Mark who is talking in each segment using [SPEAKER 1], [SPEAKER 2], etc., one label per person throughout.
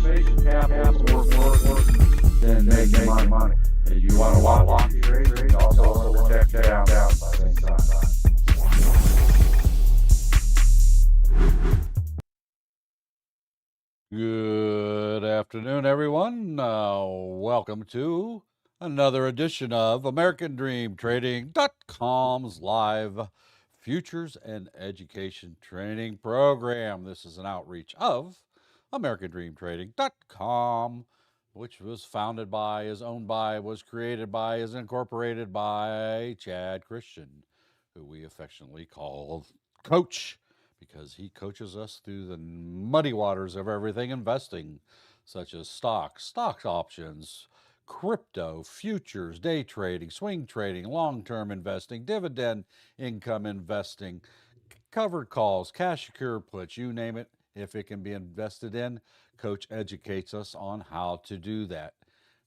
[SPEAKER 1] information, capital, more, then making money. And you want to watch your trade, also protect down by the same time.
[SPEAKER 2] Good afternoon, everyone. Welcome to another edition of AmericanDreamTrading.com's live futures and education training program. This is an outreach of AmericanDreamTrading.com, which was founded by, is owned by, was created by, is incorporated by Chad Christian, who we affectionately call Coach, because he coaches us through the muddy waters of everything investing, such as stocks, stock options, crypto, futures, day trading, swing trading, long-term investing, dividend income investing, covered calls, cash secure puts, you name it. If it can be invested in, Coach educates us on how to do that.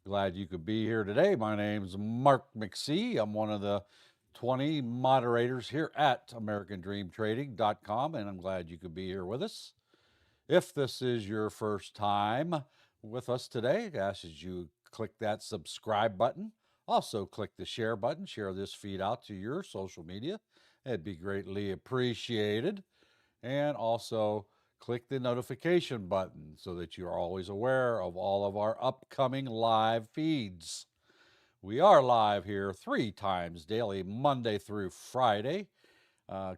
[SPEAKER 2] Glad you could be here today. My name's Mark McSee. I'm one of the 20 moderators here at AmericanDreamTrading.com, and I'm glad you could be here with us. If this is your first time with us today, I ask that you click that subscribe button. Also, click the share button. Share this feed out to your social media. It'd be greatly appreciated. And also, click the notification button so that you're always aware of all of our upcoming live feeds. We are live here 3 times daily, Monday through Friday.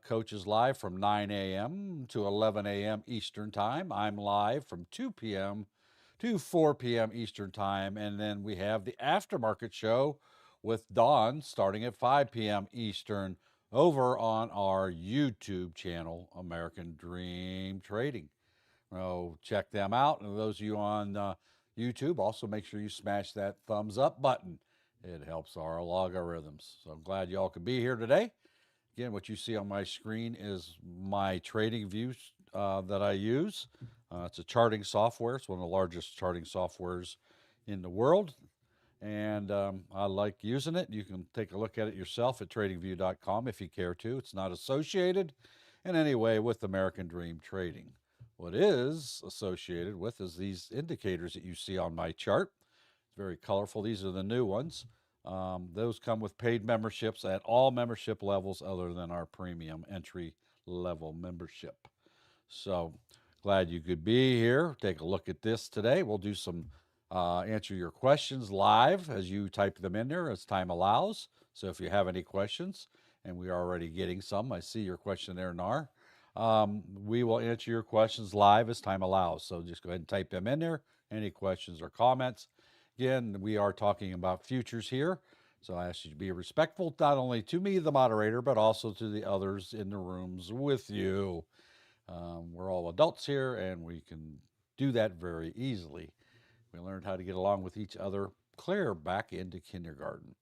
[SPEAKER 2] Coach is live from 9 a.m. to 11 a.m. Eastern Time. I'm live from 2 p.m. to 4 p.m. Eastern Time. And then we have the aftermarket show with Dawn starting at 5 p.m. Eastern over on our YouTube channel, American Dream Trading. Check them out. And those of you on YouTube, also make sure you smash that thumbs up button. It helps our algorithms. So I'm glad y'all could be here today. Again, what you see on my screen is my trading views that I use. It's a charting software. It's one of the largest charting softwares in the world. And I like using it. You can take a look at it yourself at tradingview.com if you care to. It's not associated in any way with American Dream Trading. What is associated with is these indicators that you see on my chart. It's very colorful. These are the new ones. Those come with paid memberships at all membership levels other than our premium entry level membership. So glad you could be here. Take a look at this today. We'll do some answer your questions live as you type them in there as time allows. So if you have any questions, and we are already getting some, I see your question there, Nar. We will answer your questions live as time allows. So just go ahead and type them in there. Any questions or comments. Again, we are talking about futures here. So I ask you to be respectful, not only to me, the moderator, but also to the others in the rooms with you. We're all adults here, and we can do that very easily. We learned how to get along with each other clear back into kindergarten.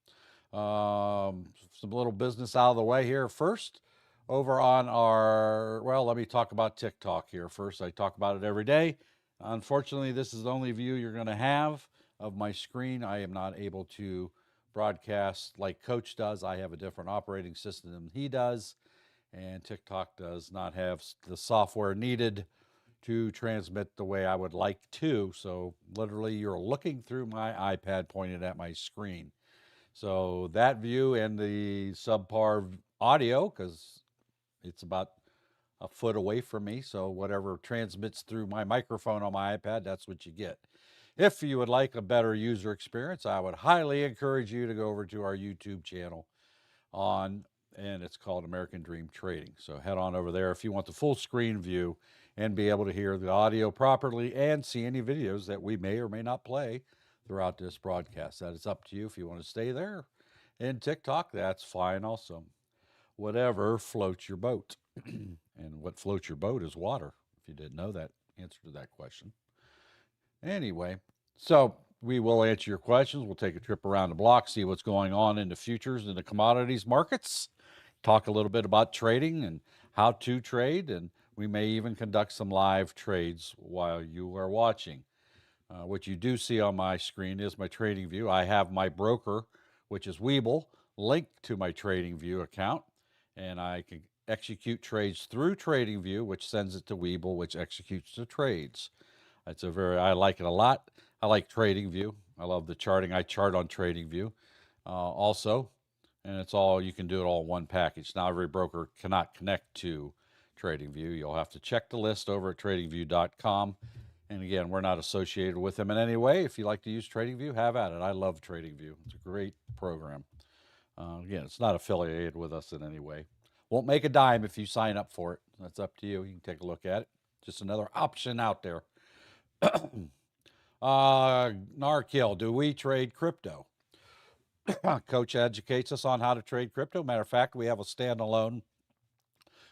[SPEAKER 2] Some little business out of the way here first. Over on our, let me talk about TikTok here first. I talk about it every day. Unfortunately, this is the only view you're going to have of my screen. I am not able to broadcast like Coach does. I have a different operating system than he does, and TikTok does not have the software needed to transmit the way I would like to. So literally you're looking through my iPad pointed at my screen. So that view and the subpar audio, because it's about a foot away from me, so whatever transmits through my microphone on my iPad, that's what you get. If you would like a better user experience, I would highly encourage you to go over to our YouTube channel and it's called American Dream Trading. So head on over there if you want the full screen view and be able to hear the audio properly and see any videos that we may or may not play throughout this broadcast. That is up to you if you want to stay there. And TikTok, that's fine also. Whatever floats your boat. And what floats your boat is water, if you didn't know that answer to that question. Anyway, so we will answer your questions. We'll take a trip around the block, see what's going on in the futures and the commodities markets, talk a little bit about trading and how to trade, and we may even conduct some live trades while you are watching. What you do see on my screen is my trading view. I have my broker, which is Webull, linked to my trading view account, and I can execute trades through TradingView, which sends it to Webull, which executes the trades. I like it a lot. I like TradingView. I love the charting. I chart on TradingView also, and it's all, you can do it all in one package. Now, every broker cannot connect to TradingView. You'll have to check the list over at tradingview.com. And again, we're not associated with them in any way. If you like to use TradingView, have at it. I love TradingView. It's a great program. Again, it's not affiliated with us in any way. Won't make a dime if you sign up for it. That's up to you. You can take a look at it. Just another option out there. Narkill, do we trade crypto? Coach educates us on how to trade crypto. Matter of fact, we have a standalone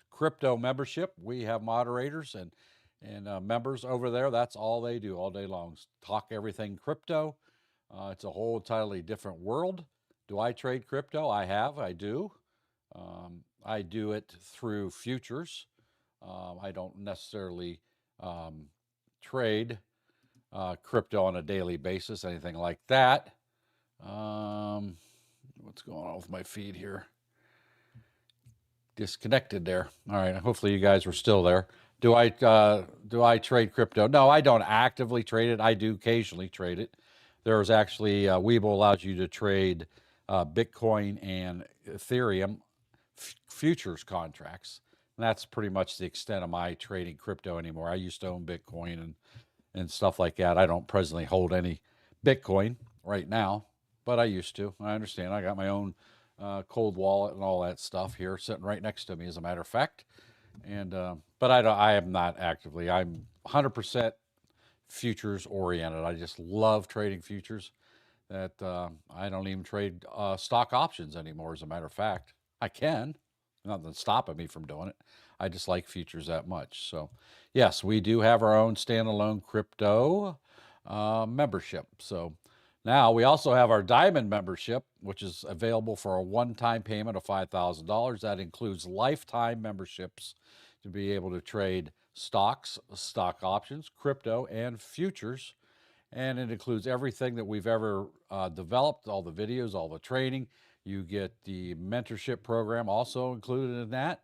[SPEAKER 2] crypto membership. We have moderators and members over there. That's all they do all day long. Talk everything crypto. It's a whole entirely different world. Do I trade crypto? I do. I do it through futures. I don't necessarily trade crypto on a daily basis, anything like that. What's going on with my feed here? Disconnected there. All right. Hopefully you guys were still there. Do I trade crypto? No, I don't actively trade it. I do occasionally trade it. There's actually Webull allows you to trade Bitcoin and Ethereum futures contracts. And that's pretty much the extent of my trading crypto anymore. I used to own Bitcoin and stuff like that. I don't presently hold any Bitcoin right now, but I used to. I understand. I got my own cold wallet and all that stuff here sitting right next to me, as a matter of fact. And but I am not actively. I'm 100% futures oriented. I just love trading futures. That I don't even trade stock options anymore. As a matter of fact, I can. Nothing's stopping me from doing it. I just like futures that much. So, yes, we do have our own standalone crypto membership. So now we also have our Diamond membership, which is available for a one-time payment of $5,000. That includes lifetime memberships to be able to trade stocks, stock options, crypto, and futures. And it includes everything that we've ever developed, all the videos, all the training. You get the mentorship program also included in that.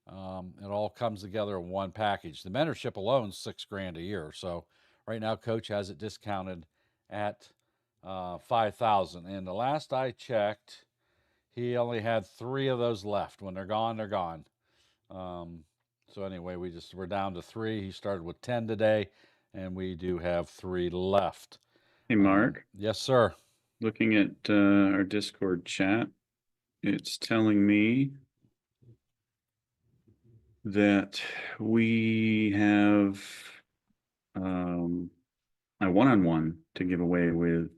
[SPEAKER 2] It all comes together in one package. The mentorship alone is $6,000 a year. So right now, Coach has it discounted at $5,000. And the last I checked, he only had 3 of those left. When they're gone, they're gone. So anyway, we're down to 3. He started with 10 today, and we do have 3 left.
[SPEAKER 3] Hey, Mark.
[SPEAKER 2] Yes, sir.
[SPEAKER 3] Looking at our Discord chat, it's telling me that we have a one-on-one to give away with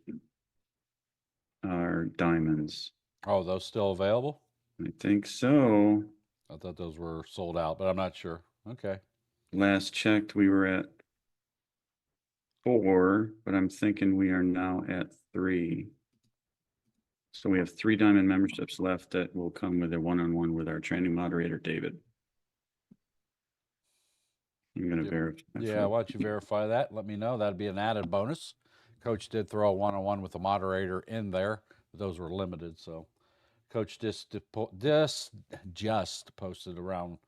[SPEAKER 3] our diamonds.
[SPEAKER 2] Oh, those still available?
[SPEAKER 3] I think so.
[SPEAKER 2] I thought those were sold out, but I'm not sure. Okay.
[SPEAKER 3] Last checked, we were at 4, but I'm thinking we are now at 3. So we have 3 diamond memberships left that will come with a one-on-one with our training moderator, David. I'm going to verify.
[SPEAKER 2] Yeah, why don't you verify that? Let me know. That'd be an added bonus. Coach did throw a one-on-one with the moderator in there. Those were limited, so Coach just posted around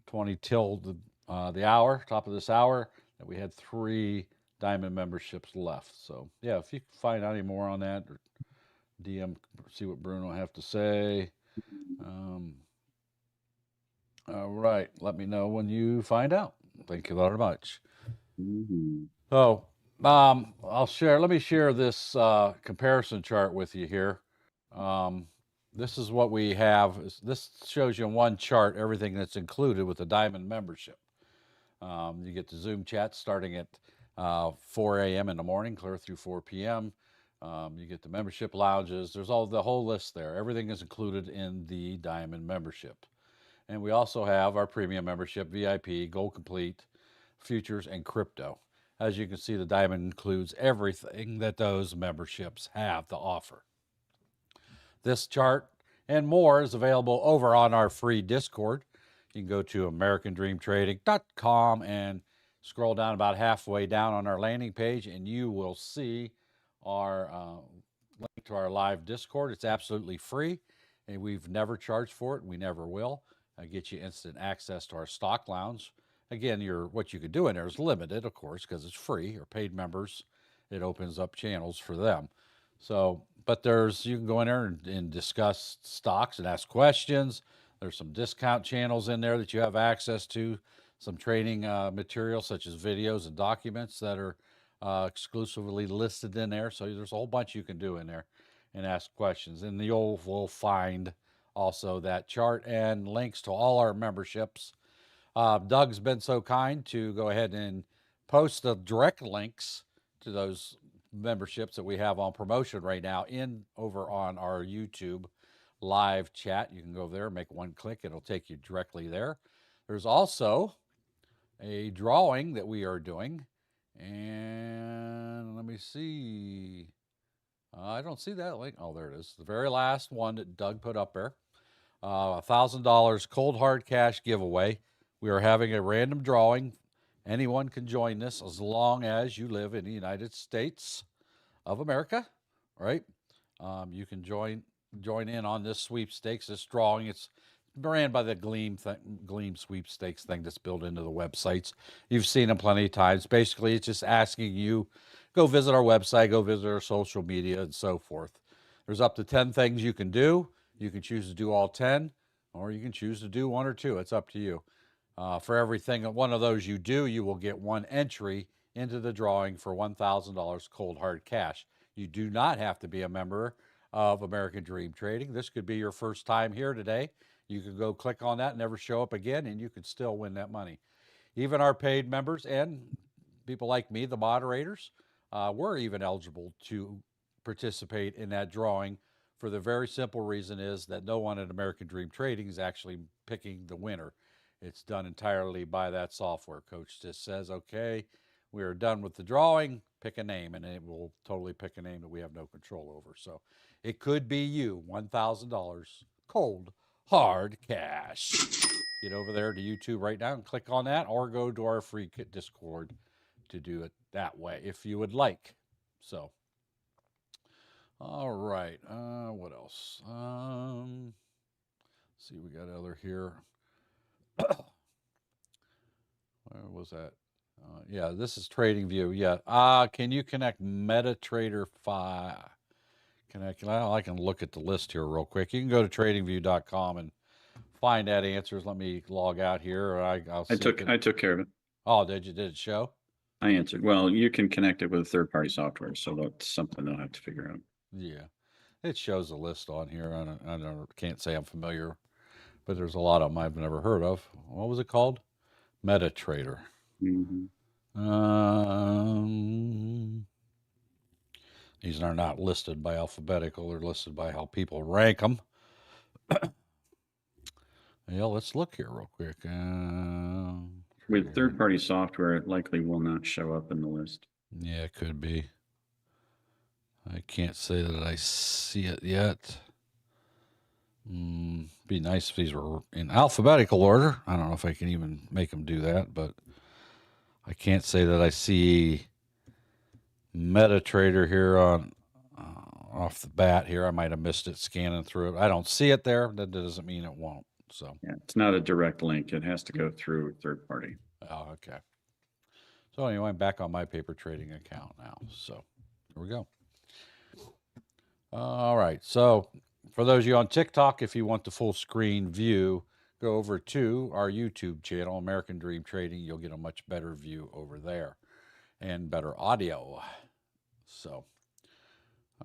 [SPEAKER 2] 20 till the hour, top of this hour, that we had 3 diamond memberships left. So yeah, if you can find out any more on that, or DM, see what Bruno have to say. All right, let me know when you find out. Thank you very much. So let me share this comparison chart with you here. This is what we have. This shows you in one chart everything that's included with the Diamond membership. You get the Zoom chat starting at 4 a.m. in the morning, clear through 4 p.m. You get the membership lounges. There's the whole list there. Everything is included in the Diamond membership. And we also have our premium membership, VIP, Gold Complete, Futures, and Crypto. As you can see, the Diamond includes everything that those memberships have to offer. This chart and more is available over on our free Discord. You can go to AmericanDreamTrading.com and scroll down about halfway down on our landing page, and you will see our link to our live Discord. It's absolutely free, and we've never charged for it, and we never will. Get you instant access to our stock lounge, Again, what you could do in there is limited, of course, because it's free, or paid members. It opens up channels for them. So, but you can go in there and discuss stocks and ask questions. There's some discount channels in there that you have access to, some training material such as videos and documents that are exclusively listed in there. So there's a whole bunch you can do in there and ask questions. And will find also that chart and links to all our memberships. Doug's been so kind to go ahead and post the direct links to those memberships that we have on promotion right now over on our YouTube live chat. You can go there, make one click, it'll take you directly there. There's also a drawing that we are doing, and let me see. I don't see that link. Oh, there it is. The very last one that Doug put up there. $1,000 cold hard cash giveaway. We are having a random drawing. Anyone can join this as long as you live in the United States of America, right? You can join in on this sweepstakes, this drawing. It's ran by the Gleam sweepstakes thing that's built into the websites. You've seen them plenty of times. Basically, it's just asking you, go visit our website, go visit our social media, and so forth. There's up to 10 things you can do. You can choose to do all 10, or you can choose to do one or two. It's up to you. For everything, one of those you do, you will get one entry into the drawing for $1,000 cold hard cash. You do not have to be a member of American Dream Trading. This could be your first time here today. You can go click on that, never show up again, and you can still win that money. Even our paid members and people like me, the moderators, we're even eligible to participate in that drawing, for the very simple reason is that no one at American Dream Trading is actually picking the winner. It's done entirely by that software. Coach just says, okay, we are done with the drawing, pick a name, and it will totally pick a name that we have no control over. So it could be you, $1,000 cold hard cash. Get over there to YouTube right now and click on that, or go to our free Discord to do it that way if you would like. So, all right, what else? See, we got other here. Where was that? Yeah, this is TradingView. Yeah. Can you connect MetaTrader 5? I can look at the list here real quick. You can go to tradingview.com and find that answers. Let me log out here. Or I'll see
[SPEAKER 3] I took care of it.
[SPEAKER 2] Oh, did you? Did it show?
[SPEAKER 3] I answered. Well, you can connect it with third-party software, so that's something they'll have to figure out.
[SPEAKER 2] Yeah, it shows a list on here. Can't say I'm familiar, but there's a lot of them I've never heard of. What was it called? MetaTrader.
[SPEAKER 3] Mm-hmm.
[SPEAKER 2] These are not listed by alphabetical. They're listed by how people rank them. Yeah, let's look here real quick.
[SPEAKER 3] With third-party software, it likely will not show up in the list.
[SPEAKER 2] Yeah, it could be. I can't say that I see it yet. Be nice if these were in alphabetical order. I don't know if I can even make them do that, but I can't say that I see MetaTrader here on off the bat here. I might have missed it scanning through it. I don't see it there. That doesn't mean it won't. So
[SPEAKER 3] yeah, it's not a direct link. It has to go through third party.
[SPEAKER 2] Oh, okay. So anyway, I'm back on my paper trading account now. So here we go. All right. So for those of you on TikTok, if you want the full screen view, go over to our YouTube channel, American Dream Trading. You'll get a much better view over there and better audio. So,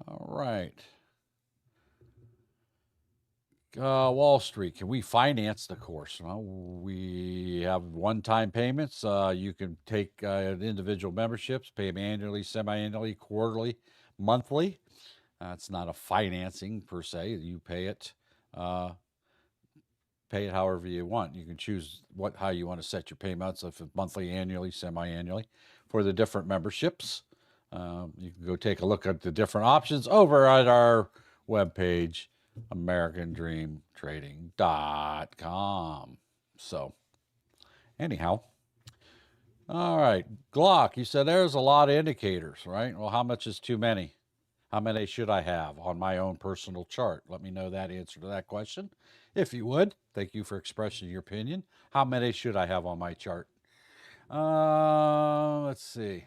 [SPEAKER 2] all right. Wall Street, can we finance the course? Well, we have one-time payments. You can take individual memberships, pay them annually, semi-annually, quarterly, monthly. It's not a financing per se. You pay it however you want. You can choose how you want to set your payments, if it's monthly, annually, semi-annually, for the different memberships. You can go take a look at the different options over at our webpage, AmericanDreamTrading.com. So, anyhow, all right, Glock, you said there's a lot of indicators, right? Well, how much is too many? How many should I have on my own personal chart? Let me know that answer to that question, if you would. Thank you for expressing your opinion. How many should I have on my chart? Let's see.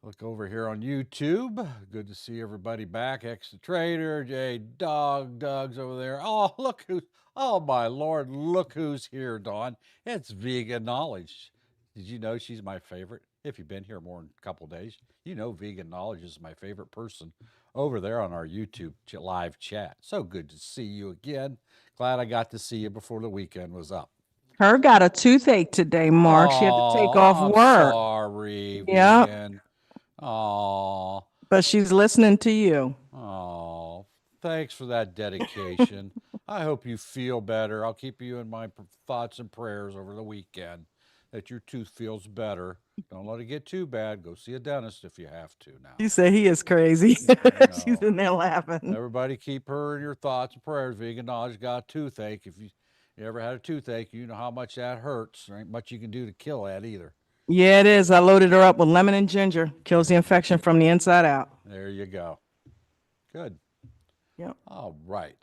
[SPEAKER 2] Look over here on YouTube. Good to see everybody back. Extra Trader, Jay Doug's over there. Oh, look who, oh my Lord, look who's here, Dawn. It's Vegan Knowledge. Did you know she's my favorite? If you've been here more than a couple days, you know Vegan Knowledge is my favorite person over there on our YouTube live chat. So good to see you again. Glad I got to see you before the weekend was up.
[SPEAKER 4] Her got a toothache today, Mark. She had to take
[SPEAKER 2] Oh,
[SPEAKER 4] off
[SPEAKER 2] I'm
[SPEAKER 4] work.
[SPEAKER 2] sorry,
[SPEAKER 4] Yeah.
[SPEAKER 2] Vegan. Oh,
[SPEAKER 4] But she's listening to you.
[SPEAKER 2] oh, thanks for that dedication. I hope you feel better. I'll keep you in my thoughts and prayers over the weekend that your tooth feels better. Don't let it get too bad. Go see a dentist if you have to now.
[SPEAKER 4] She said he is crazy. She's
[SPEAKER 2] know.
[SPEAKER 4] in there laughing.
[SPEAKER 2] Everybody keep her in your thoughts and prayers. Vegan Knowledge got a toothache. If you ever had a toothache, you know how much that hurts. There ain't much you can do to kill that either.
[SPEAKER 4] Yeah, it is. I loaded her up with lemon and ginger. Kills the infection from the inside out.
[SPEAKER 2] There you go. Good.
[SPEAKER 4] Yep.
[SPEAKER 2] All right.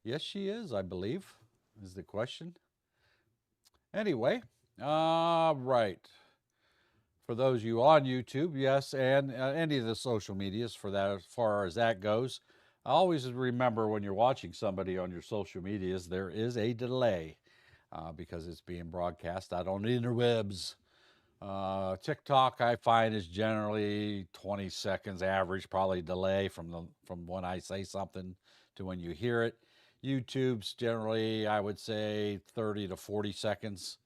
[SPEAKER 2] Yes, she is, I believe, is the question. Anyway, all right. For those of you on YouTube, yes, and any of the social medias for that, as far as that goes, always remember when you're watching somebody on your social medias, there is a delay because it's being broadcast out on the interwebs. TikTok, I find, is generally 20 seconds average, probably delay from when I say something to when you hear it. YouTube's generally, I would say, 30 to 40 seconds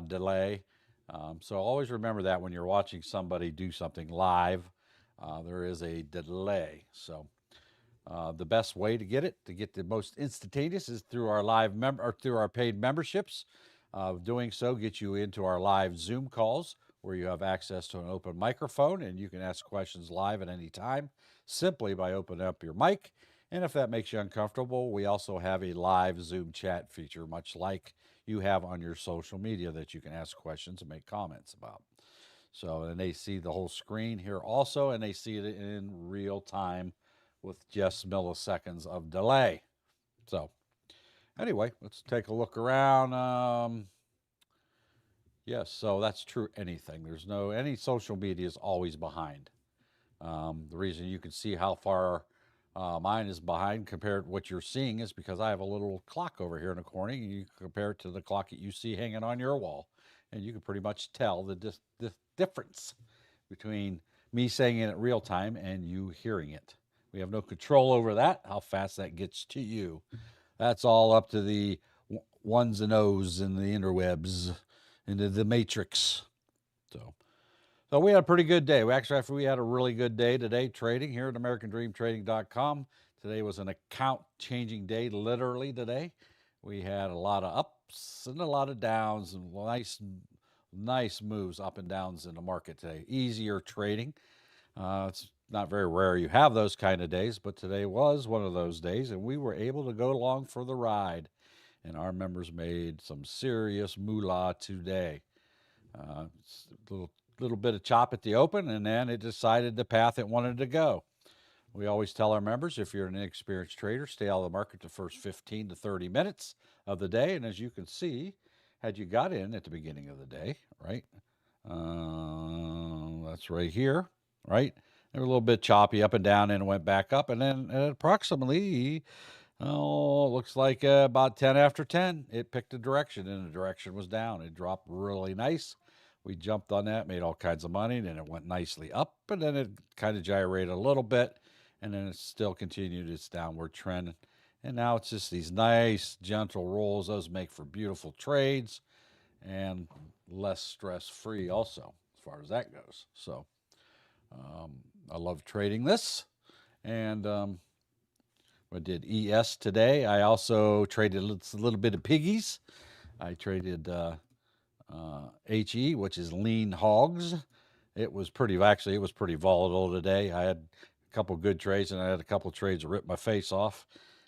[SPEAKER 2] delay. So always remember that when you're watching somebody do something live, there is a delay. So the best way to get the most instantaneous, is through our live or through our paid memberships. Doing so gets you into our live Zoom calls where you have access to an open microphone and you can ask questions live at any time simply by opening up your mic. And if that makes you uncomfortable, we also have a live Zoom chat feature, much like you have on your social media, that you can ask questions and make comments about. So, and they see the whole screen here also, and they see it in real time with just milliseconds of delay. So, anyway, let's take a look around. Yes, so that's true. Anything. There's any social media is always behind. The reason you can see how far mine is behind compared to what you're seeing is because I have a little clock over here in the corner. And you compare it to the clock that you see hanging on your wall, and you can pretty much tell the difference between me saying it real time and you hearing it. We have no control over that, how fast that gets to you. That's all up to the ones and O's in the interwebs, into the matrix. So we had a pretty good day. We had a really good day today trading here at AmericanDreamTrading.com. Today was an account changing day, literally today. We had a lot of ups and a lot of downs and nice moves up and downs in the market today. Easier trading. It's not very rare you have those kind of days, but today was one of those days, and we were able to go along for the ride. And our members made some serious moolah today. A little bit of chop at the open, and then it decided the path it wanted to go. We always tell our members, if you're an inexperienced trader, stay out of the market the first 15 to 30 minutes of the day. And as you can see, had you got in at the beginning of the day, right? That's right here, right? They were a little bit choppy up and down and went back up. And then at approximately, looks like about 10 after 10, it picked a direction, and the direction was down. It dropped really nice. We jumped on that, made all kinds of money, and then it went nicely up, and then it kind of gyrated a little bit, and then it still continued its downward trend. And now it's just these nice, gentle rolls. Those make for beautiful trades and less stress-free also, as far as that goes. So I love trading this. And I did ES today. I also traded a little bit of piggies. I traded HE, which is lean hogs. It was pretty volatile today. I had a couple good trades, and I had a couple trades that ripped my face off.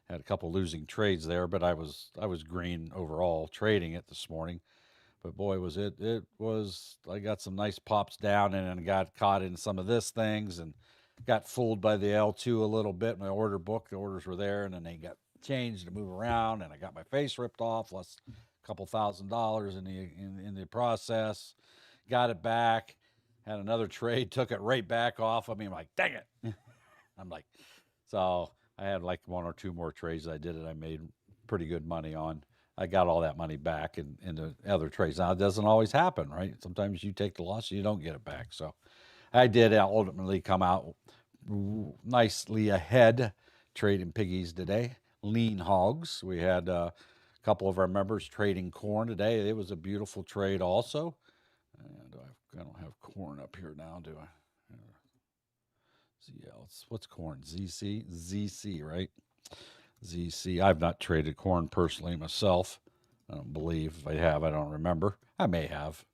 [SPEAKER 2] I had a couple losing trades there, but I was green overall trading it this morning. But boy, was it was, I got some nice pops down and then got caught in some of this things and got fooled by the L2 a little bit. My order book, the orders were there, and then they got changed to move around, and I got my face ripped off, less couple $1,000s in the process. Got it back. Had another trade, took it right back off of me. I'm like, dang it. I'm like, so I had like 1 or 2 more trades I did it. I made pretty good money on. I got all that money back in the other trades. Now, it doesn't always happen, right? Sometimes you take the loss and you don't get it back. So I did ultimately come out nicely ahead trading piggies today. Lean hogs. We had a couple of our members trading corn today. It was a beautiful trade also. I don't have corn up here now, do I? What's corn? ZC? ZC, right? ZC. I've not traded corn personally myself. I don't believe. If I have, I don't remember. I may have,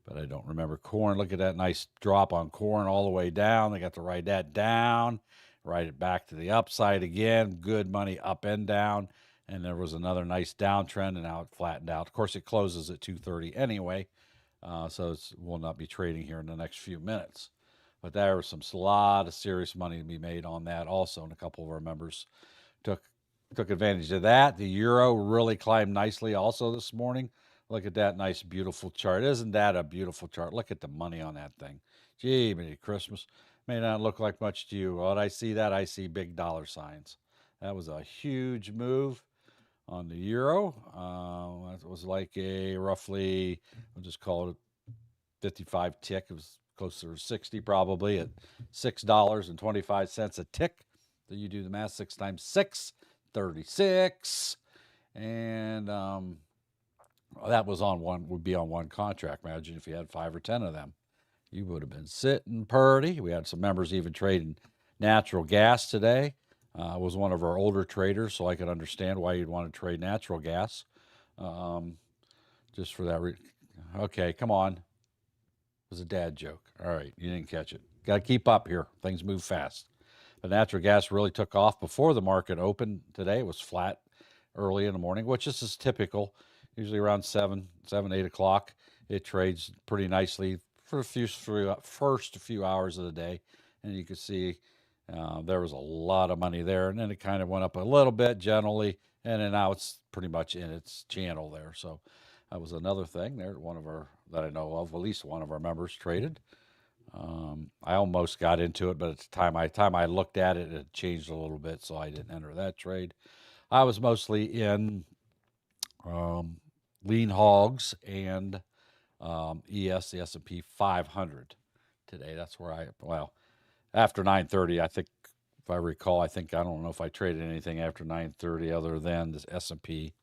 [SPEAKER 2] but I don't remember corn. Look at that nice drop on corn all the way down. They got to write that down, write it back to the upside again. Good money up and down. And there was another nice downtrend, and now it flattened out. Of course, it closes at 2:30 anyway, so we'll not be trading here in the next few minutes. But there was a lot of serious money to be made on that also, and a couple of our members took advantage of that. The euro really climbed nicely also this morning. Look at that nice, beautiful chart. Isn't that a beautiful chart? Look at the money on that thing. Gee, Merry Christmas. May not look like much to you. When I see that, I see big dollar signs. That was a huge move on the euro. That was like a roughly, we'll just call it a 55 tick. It was closer to 60 probably at $6.25 a tick. So you do the math, 6 times 6, 36. And that was on one, would be on one contract. Imagine if you had 5 or 10 of them. You would have been sitting purty. We had some members even trading natural gas today. Was one of our older traders, so I could understand why you'd want to trade natural gas. Just for that. Okay, come on. It was a dad joke. All right, you didn't catch it. Got to keep up here. Things move fast. But natural gas really took off before the market opened today. It was flat early in the morning, which is typical. Usually around 7, 8 o'clock. It trades pretty nicely for first few hours of the day. And you can see there was a lot of money there. And then it kind of went up a little bit generally. And then now it's pretty much in its channel there. So that was another thing there. That I know of, at least one of our members traded. I almost got into it, but at the time I looked at it, it had changed a little bit, so I didn't enter that trade. I was mostly in lean hogs and the S&P 500 today. That's where after 9:30, I think, if I recall, I don't know if I traded anything after 9:30 other than this S&P.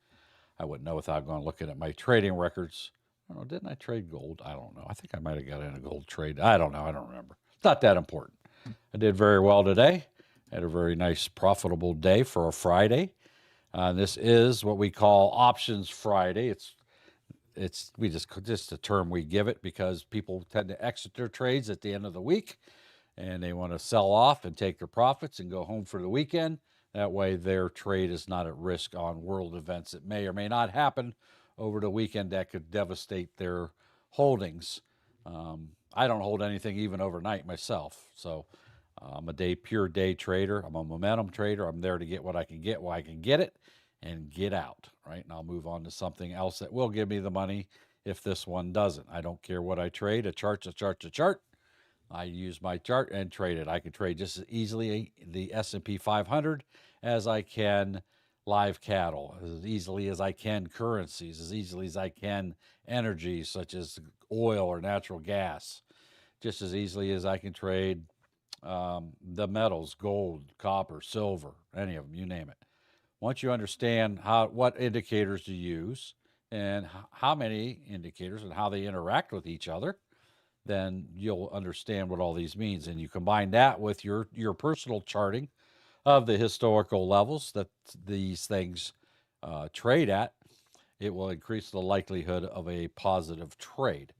[SPEAKER 2] I wouldn't know without going looking at my trading records. I don't know, didn't I trade gold? I don't know. I think I might have got in a gold trade. I don't know. I don't remember. It's not that important. I did very well today. Had a very nice, profitable day for a Friday. This is what we call Options Friday. It's just a term we give it because people tend to exit their trades at the end of the week, and they want to sell off and take their profits and go home for the weekend. That way, their trade is not at risk on world events that may or may not happen over the weekend that could devastate their holdings. I don't hold anything even overnight myself. So I'm a pure day trader. I'm a momentum trader. I'm there to get what I can get while I can get it and get out, right? And I'll move on to something else that will give me the money if this one doesn't. I don't care what I trade. A chart's a chart's a chart. I use my chart and trade it. I can trade just as easily the S&P 500 as I can live cattle, as easily as I can currencies, as easily as I can energy such as oil or natural gas, just as easily as I can trade the metals, gold, copper, silver, any of them, you name it. Once you understand what indicators to use and how many indicators and how they interact with each other, then you'll understand what all these means. And you combine that with your personal charting of the historical levels that these things trade at, it will increase the likelihood of a positive trade.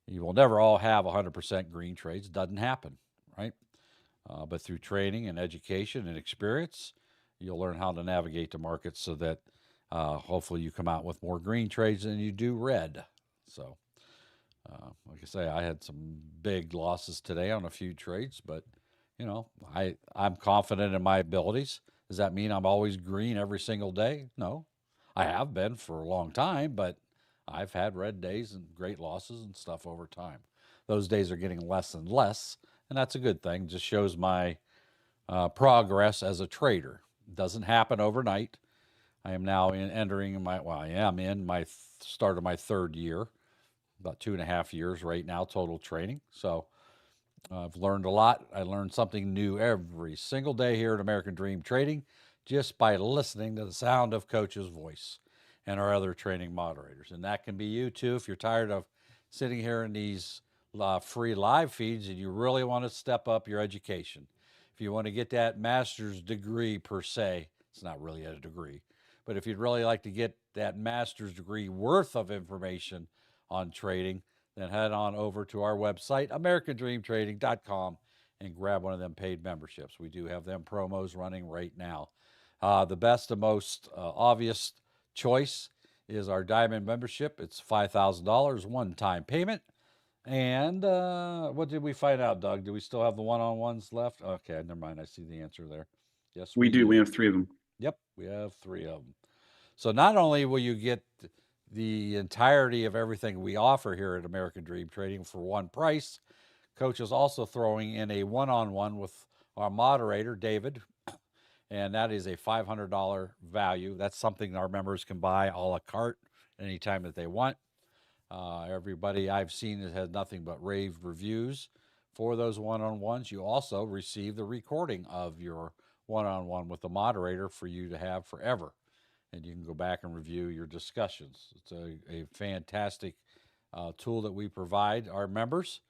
[SPEAKER 2] You will never all have 100% green trades. It doesn't happen, right? But through training and education and experience, you'll learn how to navigate the market so that hopefully you come out with more green trades than you do red. So, like I say, I had some big losses today on a few trades, but I'm confident in my abilities. Does that mean I'm always green every single day? No. I have been for a long time, but I've had red days and great losses and stuff over time. Those days are getting less and less, and that's a good thing. Just shows my progress as a trader. It doesn't happen overnight. I am now entering my, well, I am in my start of my third year, about 2.5 years right now, total training. So I've learned a lot. I learn something new every single day here at American Dream Trading just by listening to the sound of Coach's voice and our other training moderators. And that can be you too if you're tired of sitting here in these free live feeds and you really want to step up your education. If you want to get that master's degree per se, it's not really a degree, but if you'd really like to get that master's degree worth of information on trading, then head on over to our website, americandreamtrading.com, and grab one of them paid memberships. We do have them promos running right now. The best and most obvious choice is our diamond membership. It's $5,000 one-time payment. And what did we find out, Doug? Do we still have the one-on-ones left? Okay, never mind. I see the answer there. Yes,
[SPEAKER 3] We do. We have 3 of them.
[SPEAKER 2] Yep, we have 3 of them. So not only will you get the entirety of everything we offer here at American Dream Trading for one price, Coach is also throwing in a one-on-one with our moderator, David, and that is a $500 value. That's something our members can buy a la carte anytime that they want. Everybody I've seen has nothing but rave reviews for those one-on-ones. You also receive the recording of your one-on-one with the moderator for you to have forever. And you can go back and review your discussions. It's a fantastic tool that we provide our members.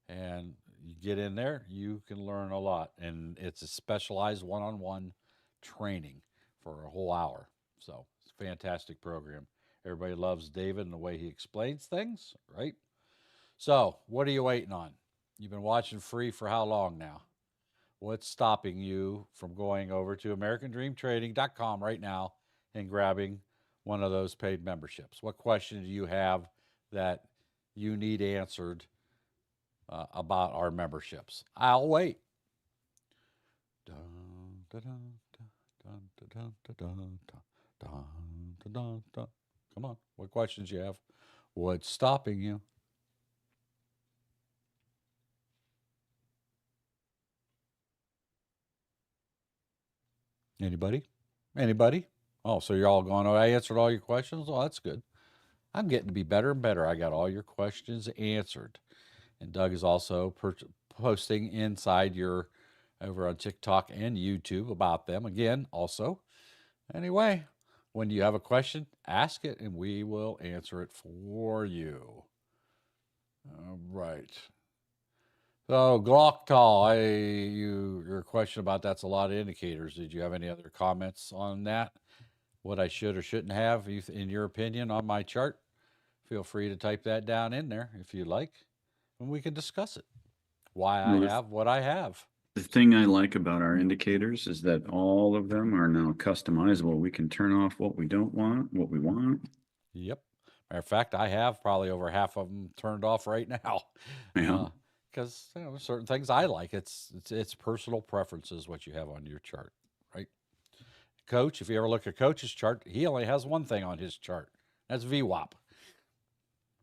[SPEAKER 2] And you get in there, you can learn a lot. And it's a specialized one-on-one training for a whole hour. So it's a fantastic program. Everybody loves David and the way he explains things, right? So what are you waiting on? You've been watching free for how long now? What's stopping you from going over to americandreamtrading.com right now and grabbing one of those paid memberships? What question do you have that you need answered about our memberships? I'll wait. Dun, dun, dun, dun, dun, dun, dun, dun, dun, dun, dun. Come on, what questions you have? What's stopping you? Anybody? Anybody? Oh, so you're all going, oh, I answered all your questions? Oh, that's good. I'm getting to be better and better. I got all your questions answered. And Doug is also posting inside your, over on TikTok and YouTube about them again also. Anyway, when you have a question, ask it and we will answer it for you. All right. So Glocktal, your question about that's a lot of indicators. Did you have any other comments on that? What I should or shouldn't have, in your opinion, on my chart? Feel free to type that down in there if you like, and we can discuss it. Why I have what I have.
[SPEAKER 3] The thing I like about our indicators is that all of them are now customizable. We can turn off what we don't want, what we want.
[SPEAKER 2] Yep. Matter of fact, I have probably over half of them turned off right now.
[SPEAKER 3] Yeah.
[SPEAKER 2] Because certain things I like. It's personal preferences what you have on your chart, right? Coach, if you ever look at Coach's chart, he only has one thing on his chart. That's VWAP,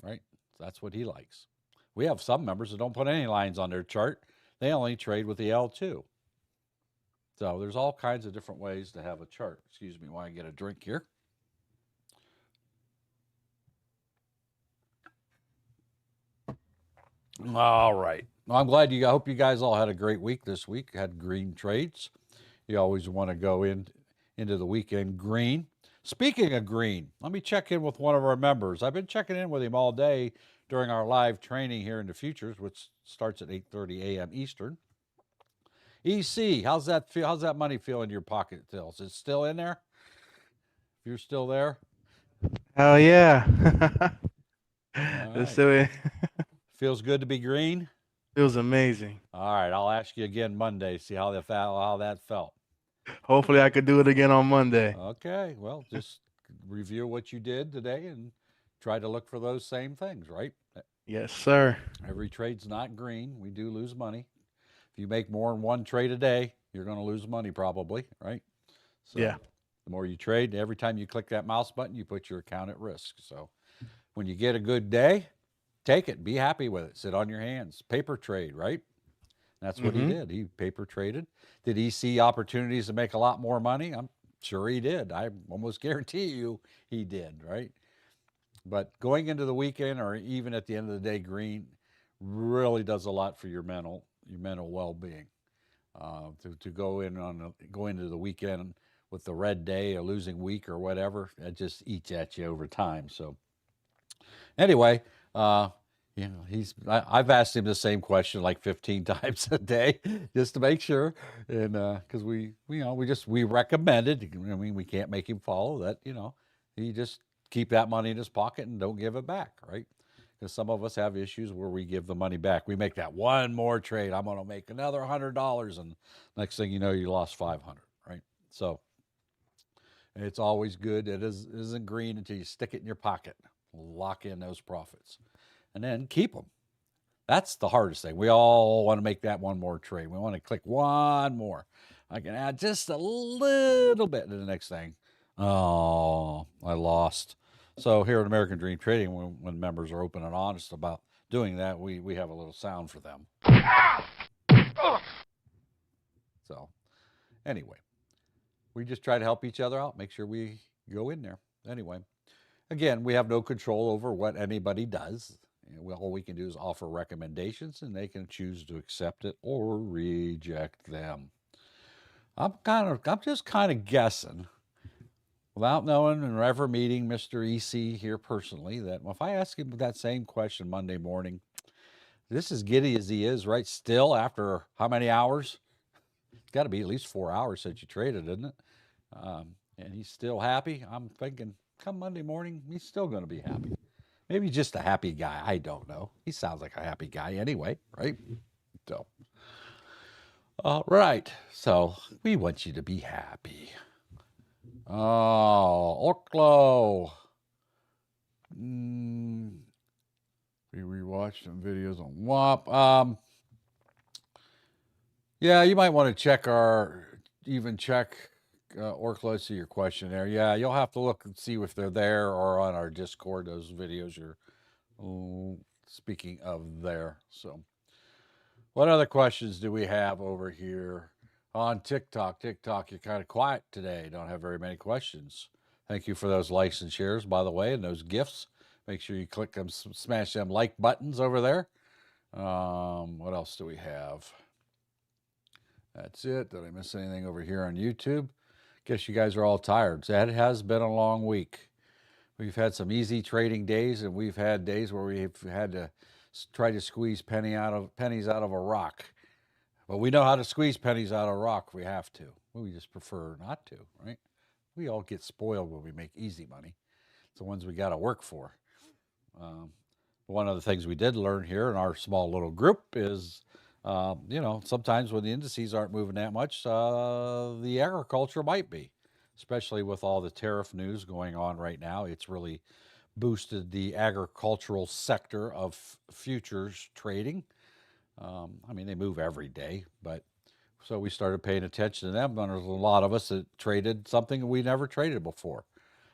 [SPEAKER 2] right? That's what he likes. We have some members that don't put any lines on their chart. They only trade with the L2. So there's all kinds of different ways to have a chart. Excuse me while I get a drink here. All right. Well, I'm glad I hope you guys all had a great week this week. Had green trades. You always want to go into the weekend green. Speaking of green, let me check in with one of our members. I've been checking in with him all day during our live training here in the futures, which starts at 8:30 a.m. Eastern. EC, how's that feel? How's that money feel in your pocket, Till? Is it still in there? If you're still there?
[SPEAKER 5] Hell yeah.
[SPEAKER 2] All
[SPEAKER 5] Let's
[SPEAKER 2] right.
[SPEAKER 5] do it.
[SPEAKER 2] Feels good to be green?
[SPEAKER 5] Feels amazing.
[SPEAKER 2] All right, I'll ask you again Monday, see how that felt.
[SPEAKER 5] Hopefully I could do it again on Monday.
[SPEAKER 2] Okay, well, just review what you did today and try to look for those same things, right?
[SPEAKER 5] Yes, sir.
[SPEAKER 2] Every trade's not green. We do lose money. If you make more than one trade a day, you're going to lose money probably, right? So
[SPEAKER 5] Yeah.
[SPEAKER 2] The more you trade, every time you click that mouse button, you put your account at risk. So when you get a good day, take it. Be happy with it. Sit on your hands. Paper trade, right? That's what he did. He paper traded. Did he see opportunities to make a lot more money? I'm sure he did. I almost guarantee you he did, right? But going into the weekend or even at the end of the day, green really does a lot for your mental well-being. To go into the weekend with the red day, a losing week or whatever, it just eats at you over time. So anyway, I've asked him the same question like 15 times a day just to make sure, and because we recommended. I mean, we can't make him follow that. He just keep that money in his pocket and don't give it back, right? Because some of us have issues where we give the money back. We make that one more trade. I'm going to make another $100, and next thing you know, you lost 500, right? So it's always good. It isn't green until you stick it in your pocket, lock in those profits, and then keep them. That's the hardest thing. We all want to make that one more trade. We want to click one more. I can add just a little bit to the next thing. Oh, I lost. So here at American Dream Trading, when members are open and honest about doing that, we have a little sound for them. So anyway, we just try to help each other out, make sure we go in there. Anyway, again, we have no control over what anybody does. All we can do is offer recommendations, and they can choose to accept it or reject them. I'm just kind of guessing, without knowing and ever meeting Mr. EC here personally, that if I ask him that same question Monday morning, this as giddy as he is, right? Still, after how many hours? It's got to be at least 4 hours since you traded, isn't it? And he's still happy. I'm thinking, come Monday morning, he's still going to be happy. Maybe just a happy guy. I don't know. He sounds like a happy guy anyway, right? So, all right. So we want you to be happy. Oh, Orklo. We rewatched some videos on WAP. Yeah, you might want to check Orklo, see your question there. Yeah, you'll have to look and see if they're there or on our Discord, those videos you're speaking of there. So what other questions do we have over here on TikTok? TikTok, you're kind of quiet today. Don't have very many questions. Thank you for those likes and shares, by the way, and those gifts. Make sure you click them, smash them like buttons over there. What else do we have? That's it. Did I miss anything over here on YouTube? Guess you guys are all tired. That has been a long week. We've had some easy trading days, and we've had days where we've had to try to squeeze pennies out of a rock. But we know how to squeeze pennies out of a rock if we have to. We just prefer not to, right? We all get spoiled when we make easy money. It's the ones we got to work for. One of the things we did learn here in our small little group is, sometimes when the indices aren't moving that much, the agriculture might be, especially with all the tariff news going on right now. It's really boosted the agricultural sector of futures trading. They move every day, but so we started paying attention to them. And there's a lot of us that traded something we never traded before.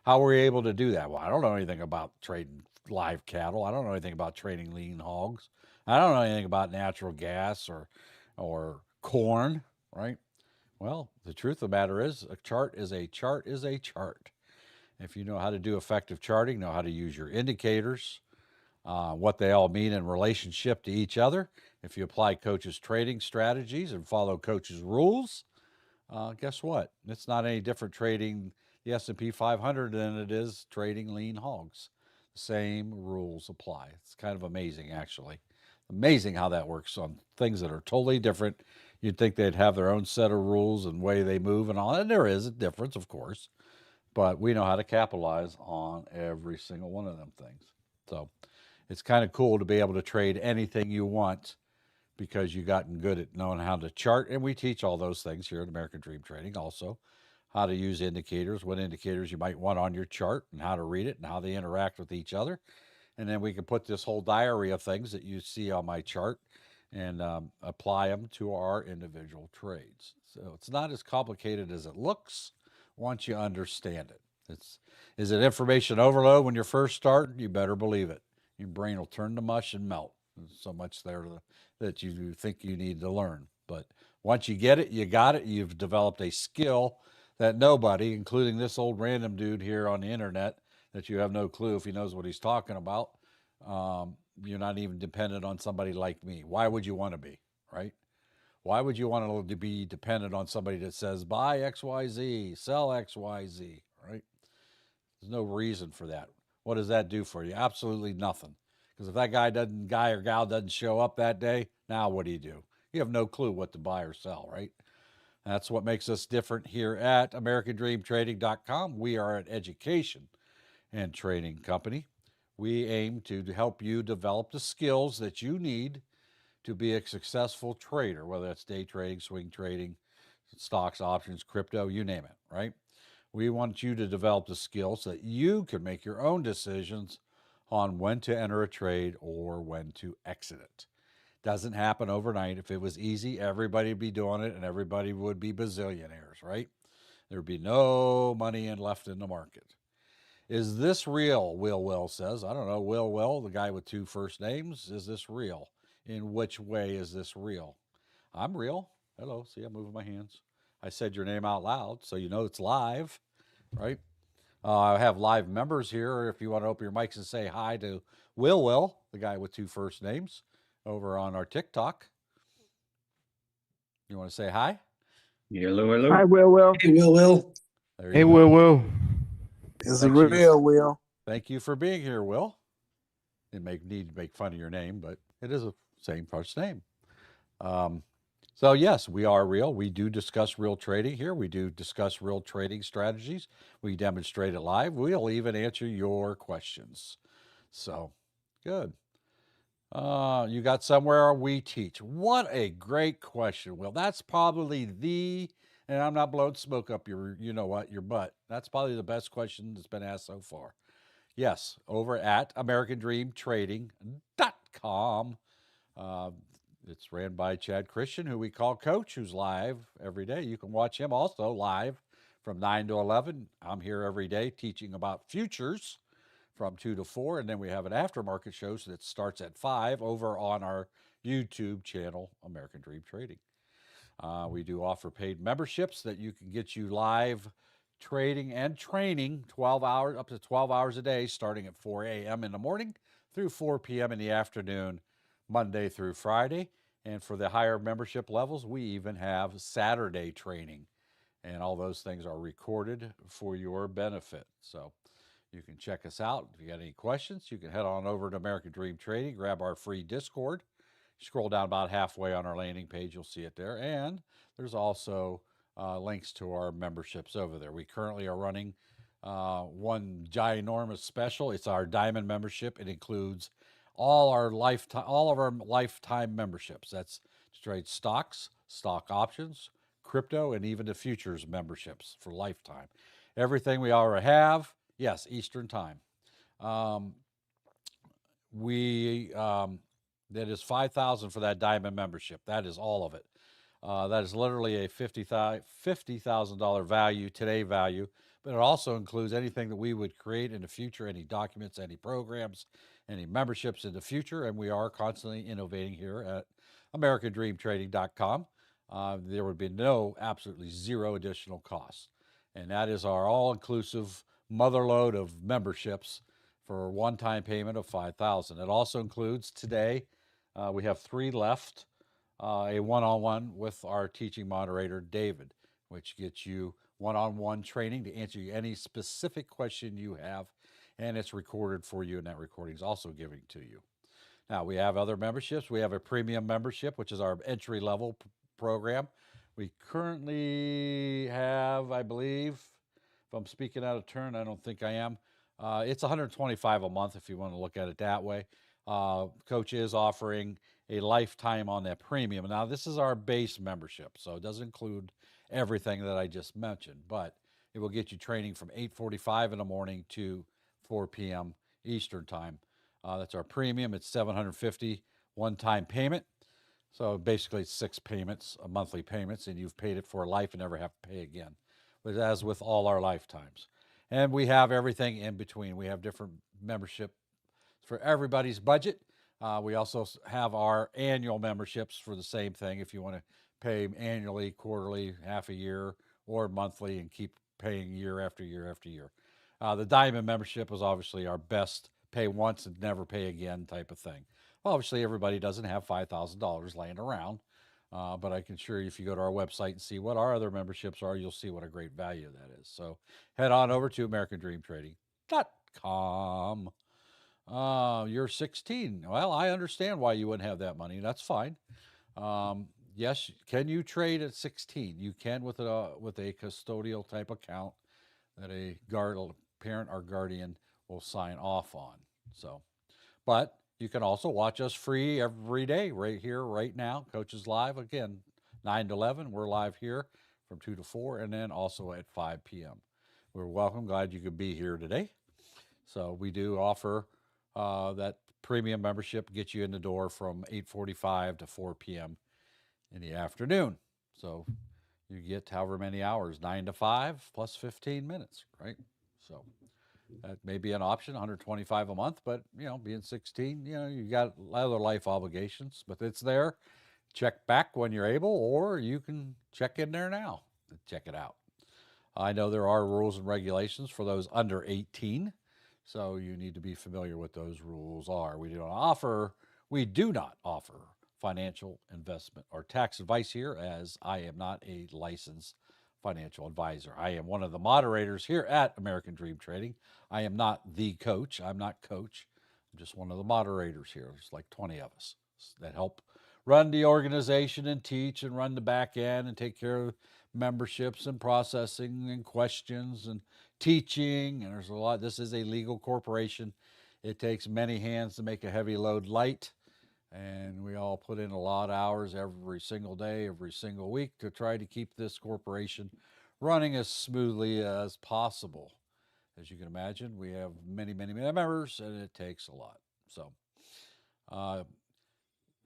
[SPEAKER 2] How were we able to do that? Well, I don't know anything about trading live cattle. I don't know anything about trading lean hogs. I don't know anything about natural gas or corn, right? Well, the truth of the matter is a chart is a chart is a chart. If you know how to do effective charting, know how to use your indicators, what they all mean in relationship to each other. If you apply Coach's trading strategies and follow Coach's rules, guess what? It's not any different trading the S&P 500 than it is trading lean hogs. The same rules apply. It's kind of amazing, actually. Amazing how that works on things that are totally different. You'd think they'd have their own set of rules and way they move and all, and there is a difference, of course. But we know how to capitalize on every single one of them things. So it's kind of cool to be able to trade anything you want because you've gotten good at knowing how to chart. And we teach all those things here at American Dream Trading also. How to use indicators, what indicators you might want on your chart, and how to read it, and how they interact with each other. And then we can put this whole diary of things that you see on my chart and apply them to our individual trades. So it's not as complicated as it looks once you understand it. Is it information overload when you're first starting? You better believe it. Your brain will turn to mush and melt. There's so much there that you think you need to learn. But once you get it, you got it. You've developed a skill that nobody, including this old random dude here on the internet, that you have no clue if he knows what he's talking about. You're not even dependent on somebody like me. Why would you want to be, right? Why would you want to be dependent on somebody that says buy XYZ, sell XYZ, right? There's no reason for that. What does that do for you? Absolutely nothing. Because if that guy or gal doesn't show up that day, now what do? You have no clue what to buy or sell, right? That's what makes us different here at AmericanDreamTrading.com. We are an education and training company. We aim to help you develop the skills that you need to be a successful trader, whether that's day trading, swing trading, stocks, options, crypto, you name it, right? We want you to develop the skills so that you can make your own decisions on when to enter a trade or when to exit it. Doesn't happen overnight. If it was easy, everybody would be doing it and everybody would be bazillionaires, right? There would be no money left in the market. Is this real? Will says. I don't know. Will, the guy with 2 first names. Is this real? In which way is this real? I'm real. Hello. See, I'm moving my hands. I said your name out loud, so you know it's live, right? I have live members here. If you want to open your mics and say hi to Will, the guy with 2 first names, over on our TikTok. You want to say hi?
[SPEAKER 3] Hello, hello.
[SPEAKER 4] Hi, Will.
[SPEAKER 6] Hey, Will.
[SPEAKER 2] There
[SPEAKER 5] Hey,
[SPEAKER 2] you go.
[SPEAKER 5] Will.
[SPEAKER 6] It's
[SPEAKER 2] Thank you.
[SPEAKER 6] real, Will.
[SPEAKER 2] Thank you for being here, Will. Need to make fun of your name, but it is the same first name. So yes, we are real. We do discuss real trading here. We do discuss real trading strategies. We demonstrate it live. We'll even answer your questions. So good. You got somewhere we teach. What a great question, Will. That's probably and I'm not blowing smoke up your butt. That's probably the best question that's been asked so far. Yes, over at AmericanDreamTrading.com. It's ran by Chad Christian, who we call Coach, who's live every day. You can watch him also live from 9 to 11. I'm here every day teaching about futures from 2 to 4. And then we have an aftermarket show that starts at 5 over on our YouTube channel, American Dream Trading. We do offer paid memberships that you can get you live trading and training 12 hours, up to 12 hours a day, starting at 4 a.m. in the morning through 4 p.m. in the afternoon, Monday through Friday. And for the higher membership levels, we even have Saturday training. And all those things are recorded for your benefit. So you can check us out. If you got any questions, you can head on over to American Dream Trading, grab our free Discord. Scroll down about halfway on our landing page, you'll see it there. And there's also links to our memberships over there. We currently are running one ginormous special. It's our Diamond membership. It includes all of our lifetime memberships. That's to trade stocks, stock options, crypto, and even the futures memberships for lifetime. Everything we already have, yes, Eastern time. That is $5,000 for that Diamond membership. That is all of it. That is literally a $50,000 value, today value, but it also includes anything that we would create in the future, any documents, any programs, any memberships in the future, and we are constantly innovating here at AmericanDreamTrading.com. There would be absolutely zero additional cost, and that is our all-inclusive motherload of memberships for a one-time payment of $5,000. It also includes today, we have 3 left, a one-on-one with our teaching moderator, David, which gets you one-on-one training to answer any specific question you have, and it's recorded for you, and that recording is also given to you. Now, we have other memberships. We have a premium membership, which is our entry-level program. We currently have, I believe, if I'm speaking out of turn, I don't think I am. It's $125 a month if you want to look at it that way. Coach is offering a lifetime on that premium. Now, this is our base membership, so it doesn't include everything that I just mentioned, but it will get you training from 8:45 in the morning to 4 p.m. Eastern time. That's our premium. It's $750 one-time payment. So basically it's 6 payments, monthly payments, and you've paid it for life and never have to pay again. but as with all our lifetimes. And we have everything in between. We have different membership for everybody's budget. We also have our annual memberships for the same thing. If you want to pay annually, quarterly, half a year, or monthly and keep paying year after year after year. The diamond membership is obviously our best pay once and never pay again type of thing. Well, obviously, everybody doesn't have $5,000 laying around, but I can assure you if you go to our website and see what our other memberships are, you'll see what a great value that is. So head on over to AmericanDreamTrading.com. You're 16. Well, I understand why you wouldn't have that money. That's fine. Yes, can you trade at 16? You can with a custodial type account that a parent or guardian will sign off on. So, but you can also watch us free every day right here, right now. Coaches Live again, 9 to 11. We're live here from 2 to 4, and then also at 5 p.m. We're welcome. Glad you could be here today. So we do offer that premium membership, gets you in the door from 8:45 to 4 p.m. in the afternoon. So you get however many hours, 9 to 5 plus 15 minutes, right? So that may be an option, 125 a month, but being 16, you got other life obligations, but it's there. Check back when you're able, or you can check in there now and check it out. I know there are rules and regulations for those under 18, so you need to be familiar with those rules are. We do not offer financial investment or tax advice here, as I am not a licensed financial advisor. I am one of the moderators here at American Dream Trading. I am not the coach. I'm not coach. I'm just one of the moderators here. There's like 20 of us that help run the organization and teach and run the back end and take care of memberships and processing and questions and teaching. And there's a lot. This is a legal corporation. It takes many hands to make a heavy load light. And we all put in a lot of hours every single day, every single week to try to keep this corporation running as smoothly as possible. As you can imagine, we have many, many members, and it takes a lot. So,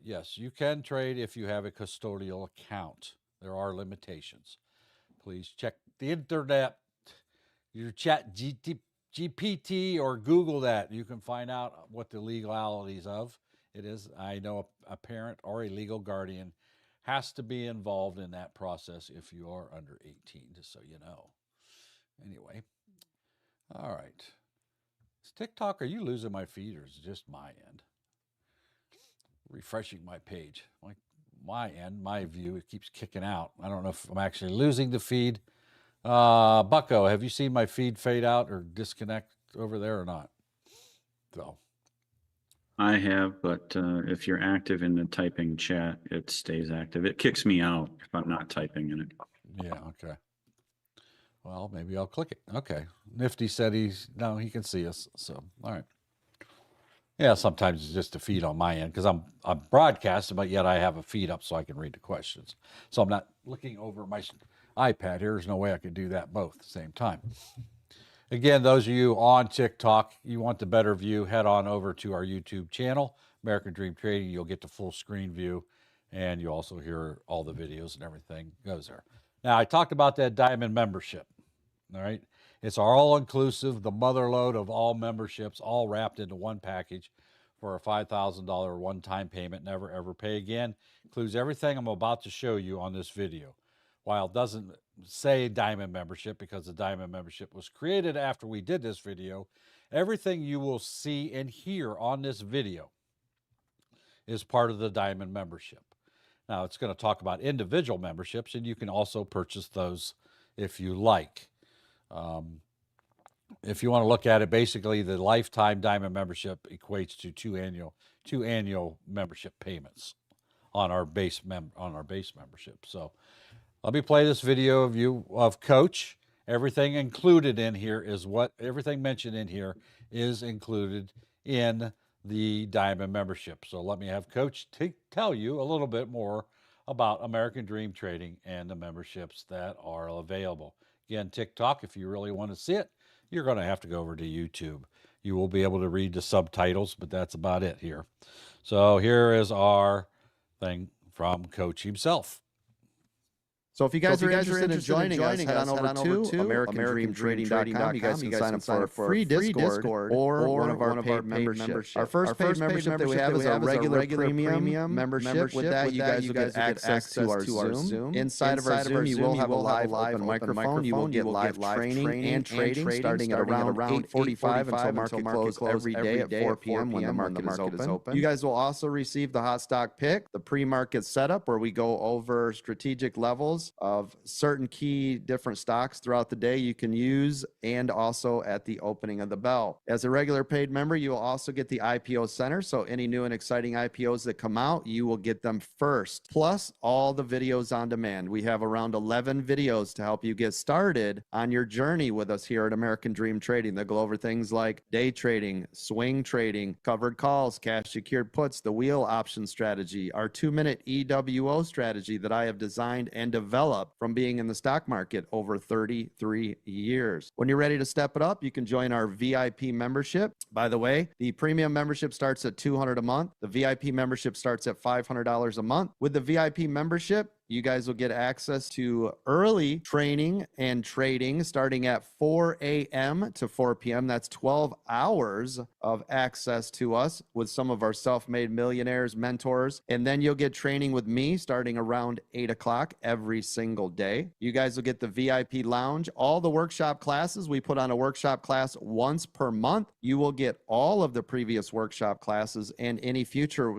[SPEAKER 2] yes, you can trade if you have a custodial account. There are limitations. Please check the internet, your chat GPT, or Google that. You can find out what the legalities of it is. I know a parent or a legal guardian has to be involved in that process if you are under 18, just so you know. Anyway, all right. Is TikTok, are you losing my feed, or is it just my end? Refreshing my page. Like my end, my view, it keeps kicking out. I don't know if I'm actually losing the feed. Bucko, have you seen my feed fade out or disconnect over there or not? So.
[SPEAKER 3] I have, but if you're active in the typing chat, it stays active. It kicks me out if I'm not typing in it.
[SPEAKER 2] Yeah, okay. Well, maybe I'll click it. Okay. Nifty said he can see us. So, all right. Yeah, sometimes it's just a feed on my end because I'm broadcasting, but yet I have a feed up so I can read the questions. So I'm not looking over my iPad here. There's no way I could do that both at the same time. Again, those of you on TikTok, you want the better view, head on over to our YouTube channel, American Dream Trading. You'll get the full screen view, and you also hear all the videos and everything goes there. Now, I talked about that diamond membership, all right? It's our all-inclusive, the mother load of all memberships, all wrapped into one package for a $5,000 one-time payment, never ever pay again. Includes everything I'm about to show you on this video. While it doesn't say diamond membership because the diamond membership was created after we did this video, everything you will see and hear on this video is part of the diamond membership. Now, it's going to talk about individual memberships, and you can also purchase those if you like. If you want to look at it, basically the lifetime diamond membership equates to two annual membership payments on our base membership. So let me play this video of Coach. Everything included in here is everything mentioned in here is included in the diamond membership. So let me have Coach tell you a little bit more about American Dream Trading and the memberships that are available. Again, TikTok, if you really want to see it, you're going to have to go over to YouTube. You will be able to read the subtitles, but that's about it here. So here is our thing from Coach himself.
[SPEAKER 7] So if you guys are interested in joining us, head on over to AmericanDreamTrading.com. You guys can sign up for a free Discord or one of our paid memberships. Our first paid membership that we have is our regular premium membership. With that, you guys will get access to our Zoom. Inside of our Zoom, you will have a live open microphone. You will get live training and trading starting at around 8:45 until market close every day at 4 p.m. when the market is open. You guys will also receive the hot stock pick, the pre-market setup, where we go over strategic levels of certain key different stocks throughout the day you can use, and also at the opening of the bell. As a regular paid member, you will also get the IPO Center, so any new and exciting IPOs that come out, you will get them first. Plus, all the videos on demand. We have around 11 videos to help you get started on your journey with us here at American Dream Trading. They'll go over things like day trading, swing trading, covered calls, cash secured puts, the wheel option strategy, our 2-minute EWO strategy that I have designed and developed from being in the stock market over 33 years. When you're ready to step it up, you can join our VIP membership. By the way, the premium membership starts at $200 a month. The VIP membership starts at $500 a month. With the VIP membership, you guys will get access to early training and trading starting at 4 a.m. to 4 p.m. That's 12 hours of access to us with some of our self-made millionaires, mentors. And then you'll get training with me starting around 8 o'clock every single day. You guys will get the VIP lounge, all the workshop classes. We put on a workshop class once per month. You will get all of the previous workshop classes and any future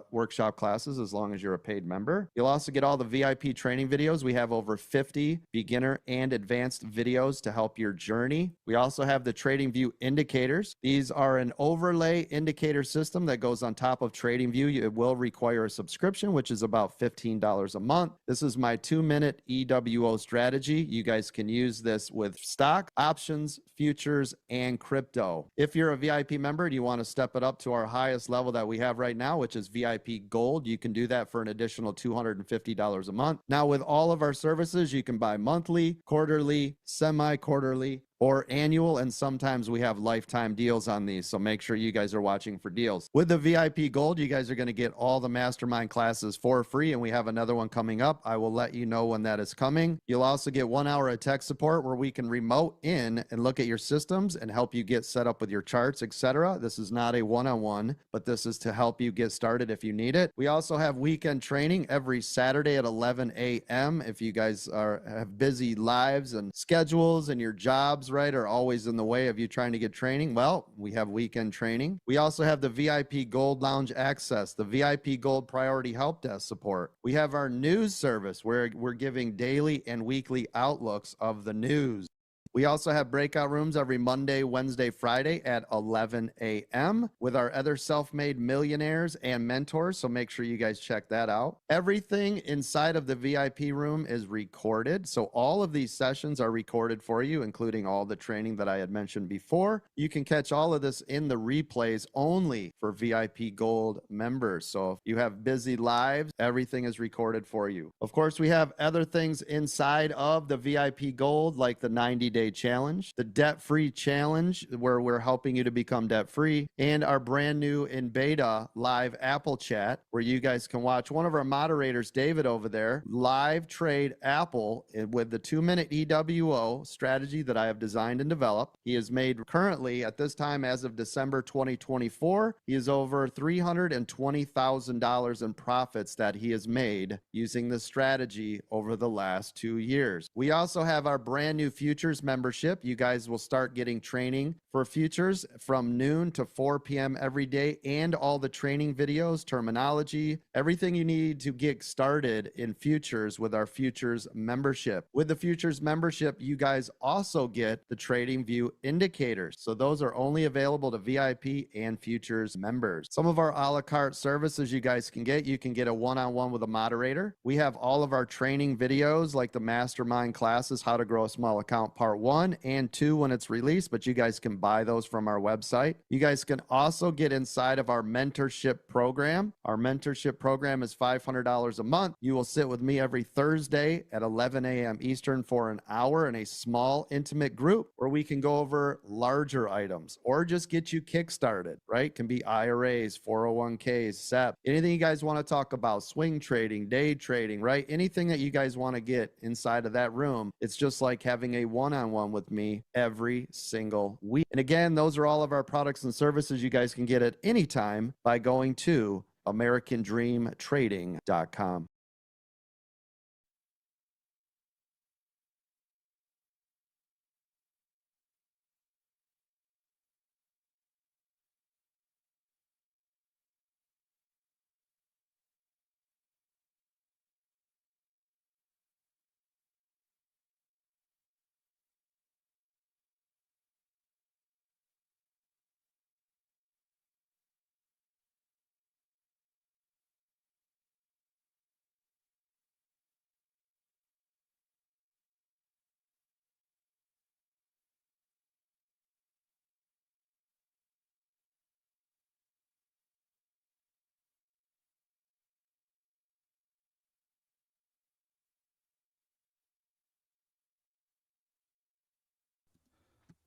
[SPEAKER 7] workshop classes as long as you're a paid member. You'll also get all the VIP training videos. We have over 50 beginner and advanced videos to help your journey. We also have the TradingView indicators. These are an overlay indicator system that goes on top of TradingView. It will require a subscription, which is about $15 a month. This is my 2-minute EWO strategy. You guys can use this with stock, options, futures, and crypto. If you're a VIP member and you want to step it up to our highest level that we have right now, which is VIP Gold, you can do that for an additional $250 a month. Now, with all of our services, you can buy monthly, quarterly, semi-quarterly, or annual, and sometimes we have lifetime deals on these, so make sure you guys are watching for deals. With the VIP Gold, you guys are going to get all the mastermind classes for free, and we have another one coming up. I will let you know when that is coming. You'll also get 1 hour of tech support where we can remote in and look at your systems and help you get set up with your charts, etc. This is not a one-on-one, but this is to help you get started if you need it. We also have weekend training every Saturday at 11 a.m. If you guys have busy lives and schedules and your jobs, right, are always in the way of you trying to get training, well, we have weekend training. We also have the VIP Gold Lounge access, the VIP Gold Priority Help Desk support. We have our news service where we're giving daily and weekly outlooks of the news. We also have breakout rooms every Monday, Wednesday, Friday at 11 a.m. with our other self-made millionaires and mentors, so make sure you guys check that out. Everything inside of the VIP room is recorded, so all of these sessions are recorded for you, including all the training that I had mentioned before. You can catch all of this in the replays only for VIP Gold members, so if you have busy lives, everything is recorded for you. Of course, we have other things inside of the VIP Gold, like the 90-day challenge, the debt-free challenge, where we're helping you to become debt-free, and our brand new in beta live Apple chat, where you guys can watch one of our moderators, David over there, live trade Apple with the 2-minute EWO strategy that I have designed and developed. He has made currently at this time, as of December 2024, he is over $320,000 in profits that he has made using this strategy over the last 2 years. We also have our brand new futures membership. You guys will start getting training for futures from noon to 4 p.m. every day, and all the training videos, terminology, everything you need to get started in futures with our futures membership. With the futures membership, you guys also get the TradingView indicators. So those are only available to VIP and futures members. Some of our a la carte services you guys can get. You can get a one-on-one with a moderator. We have all of our training videos like the mastermind classes, how to grow a small account part 1 and 2 when it's released, but you guys can buy those from our website. You guys can also get inside of our mentorship program. Our mentorship program is $500 a month. You will sit with me every Thursday at 11 a.m. Eastern for an hour in a small, intimate group where we can go over larger items or just get you kickstarted, right? Can be IRAs, 401ks, SEP, anything you guys want to talk about, swing trading, day trading, right? Anything that you guys want to get inside of that room. It's just like having a one-on-one with me every single week. And again, those are all of our products and services you guys can get at any time by going to AmericanDreamTrading.com.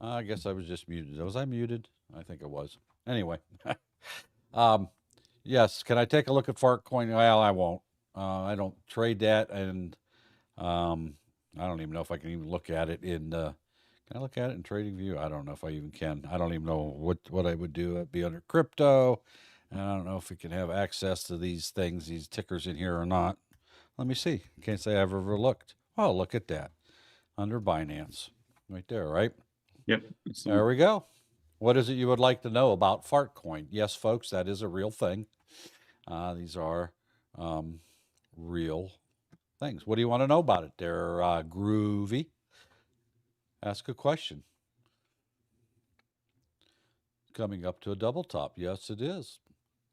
[SPEAKER 2] I guess I was just muted. Was I muted? I think I was. Anyway, yes. Can I take a look at Fartcoin? Well, I won't. I don't trade that, and I don't even know if I can even look at it in. Can I look at it in TradingView? I don't know if I even can. I don't even know what I would do. It'd be under crypto, and I don't know if we can have access to these things, these tickers in here or not. Let me see. Can't say I've ever looked. Oh, look at that. Under Binance. Right there, right?
[SPEAKER 3] Yep. that's the
[SPEAKER 2] There
[SPEAKER 3] one.
[SPEAKER 2] we go. What is it you would like to know about Fartcoin? Yes, folks, that is a real thing. These are real things. What do you want to know about it? They're groovy. Ask a question. Coming up to a double top. Yes, it is.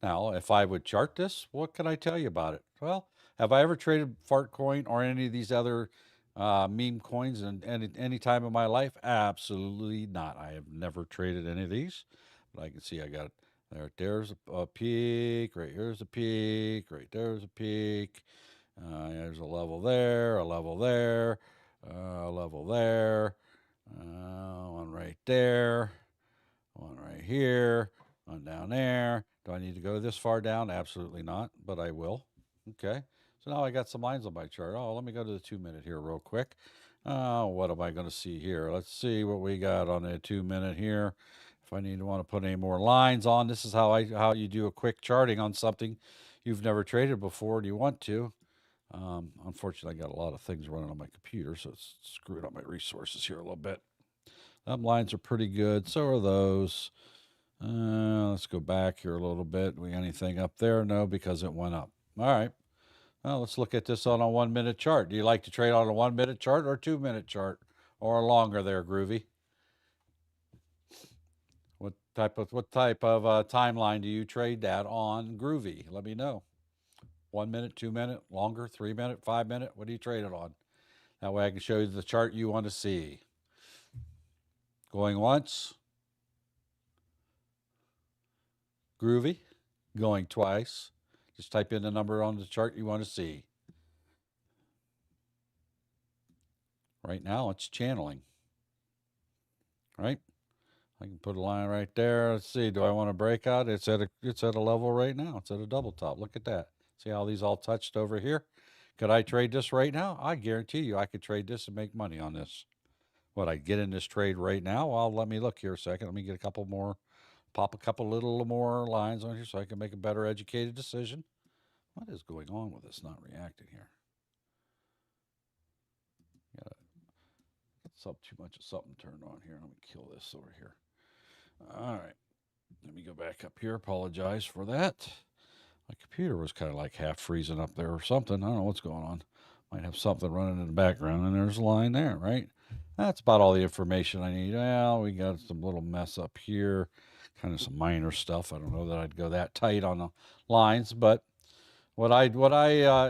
[SPEAKER 2] Now, if I would chart this, what can I tell you about it? Well, have I ever traded Fartcoin or any of these other meme coins in any time in my life? Absolutely not. I have never traded any of these. But I can see I got it. There's a peak. Right here's a peak. Right there's a peak. There's a level there, a level there, a level there, one right there, one right here, one down there. Do I need to go this far down? Absolutely not, but I will. Okay. So now I got some lines on my chart. Oh, let me go to the 2-minute here real quick. What am I going to see here? Let's see what we got on the 2-minute here. If I need to want to put any more lines on, this is how you do a quick charting on something you've never traded before. Do you want to? Unfortunately, I got a lot of things running on my computer, so it's screwing up my resources here a little bit. Them lines are pretty good. So are those. Let's go back here a little bit. We got anything up there? No, because it went up. All right. Well, let's look at this on a 1-minute chart. Do you like to trade on a 1-minute chart or 2-minute chart or longer there, Groovy? What type of timeline do you trade that on, Groovy? Let me know. 1 minute, 2 minute, longer, 3 minute, 5 minute. What do you trade it on? That way I can show you the chart you want to see. Going once. Groovy. Going twice. Just type in the number on the chart you want to see. Right now it's channeling. Right? I can put a line right there. Let's see. Do I want to break out? It's at a level right now. It's at a double top. Look at that. See how these all touched over here? Could I trade this right now? I guarantee you I could trade this and make money on this. Would I get in this trade right now? Well, let me look here a second. Let me get a couple more, pop a couple little more lines on here so I can make a better educated decision. What is going on with this not reacting here? Got too much of something turned on here. Let me kill this over here. All right. Let me go back up here. Apologize for that. My computer was kind of like half freezing up there or something. I don't know what's going on. Might have something running in the background, and there's a line there, right? That's about all the information I need. Well, we got some little mess up here, kind of some minor stuff. I don't know that I'd go that tight on the lines, but would I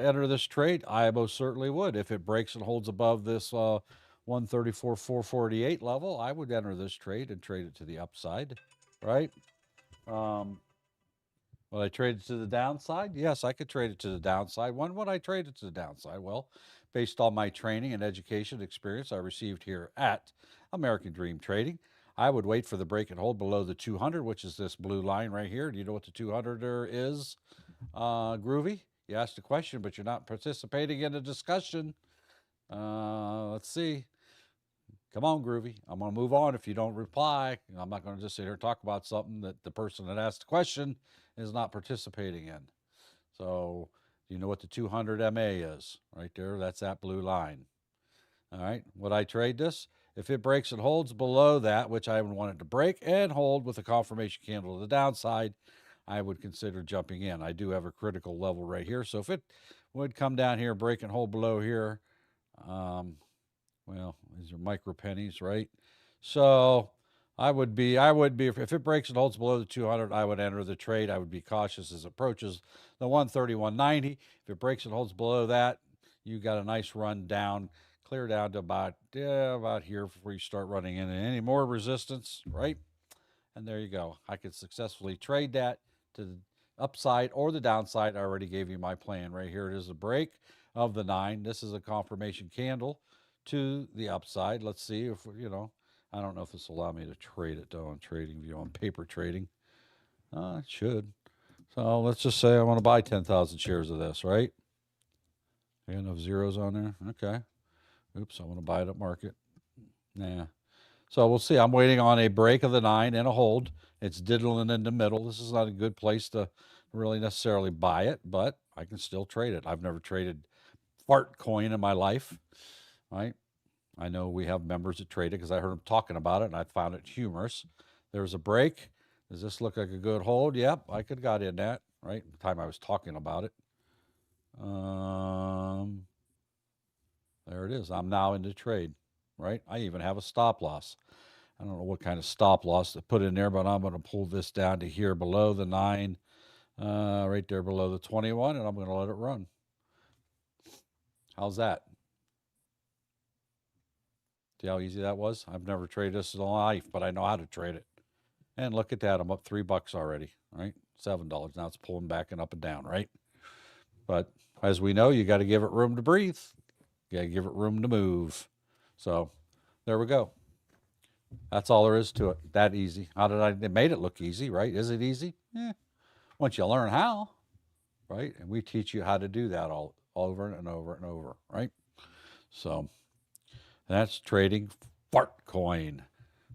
[SPEAKER 2] enter this trade? I most certainly would. If it breaks and holds above this 134,448 level, I would enter this trade and trade it to the upside, right? Would I trade it to the downside? Yes, I could trade it to the downside. When would I trade it to the downside? Well, based on my training and education experience I received here at American Dream Trading, I would wait for the break and hold below the 200, which is this blue line right here. Do you know what the 200er is, Groovy? You asked a question, but you're not participating in a discussion. Let's see. Come on, Groovy. I'm going to move on if you don't reply. I'm not going to just sit here and talk about something that the person that asked the question is not participating in. So, you know what the 200 MA is? Right there. That's that blue line. All right. Would I trade this? If it breaks and holds below that, which I would want it to break and hold with a confirmation candle to the downside, I would consider jumping in. I do have a critical level right here. So if it would come down here, break and hold below here, well, these are micro pennies, right? So I would be, if it breaks and holds below the 200, I would enter the trade. I would be cautious as it approaches the 131.90. If it breaks and holds below that, you got a nice run down, clear down to about here before you start running into any more resistance, right? And there you go. I could successfully trade that to the upside or the downside. I already gave you my plan right here. It is a break of the 9. This is a confirmation candle to the upside. Let's see if, I don't know if this will allow me to trade it though on TradingView, on paper trading. It should. So let's just say I want to buy 10,000 shares of this, right? Enough zeros on there. Okay. Oops, I want to buy it at market. Nah. So we'll see. I'm waiting on a break of the 9 and a hold. It's diddling in the middle. This is not a good place to really necessarily buy it, but I can still trade it. I've never traded fart coin in my life, right? I know we have members that trade it because I heard them talking about it and I found it humorous. There's a break. Does this look like a good hold? Yep, I could have got in that, right? The time I was talking about it. There it is. I'm now into trade, right? I even have a stop loss. I don't know what kind of stop loss to put in there, but I'm going to pull this down to here below the 9, right there below the 21, and I'm going to let it run. How's that? See how easy that was? I've never traded this in life, but I know how to trade it. And look at that. I'm up $3 already, right? $7. Now it's pulling back and up and down, right? But as we know, you got to give it room to breathe. You got to give it room to move. So there we go. That's all there is to it. That easy. It made it look easy, right? Is it easy? Once you learn how, right? And we teach you how to do that all over and over and over, right? So that's trading fart coin.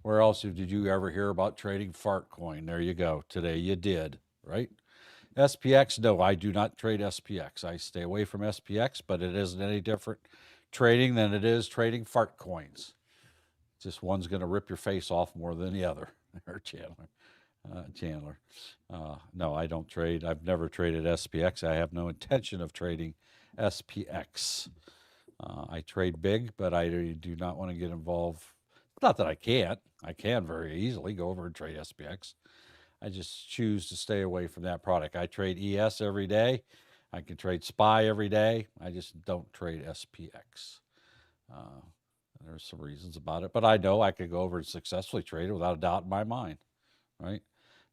[SPEAKER 2] Where else did you ever hear about trading fart coin? There you go. Today you did, right? SPX, no, I do not trade SPX. I stay away from SPX, but it isn't any different trading than it is trading fart coins. Just one's going to rip your face off more than the other. Or Chandler. No, I don't trade. I've never traded SPX. I have no intention of trading SPX. I trade big, but I do not want to get involved. Not that I can't. I can very easily go over and trade SPX. I just choose to stay away from that product. I trade ES every day. I can trade SPY every day. I just don't trade SPX. There's some reasons about it, but I know I could go over and successfully trade it without a doubt in my mind, right?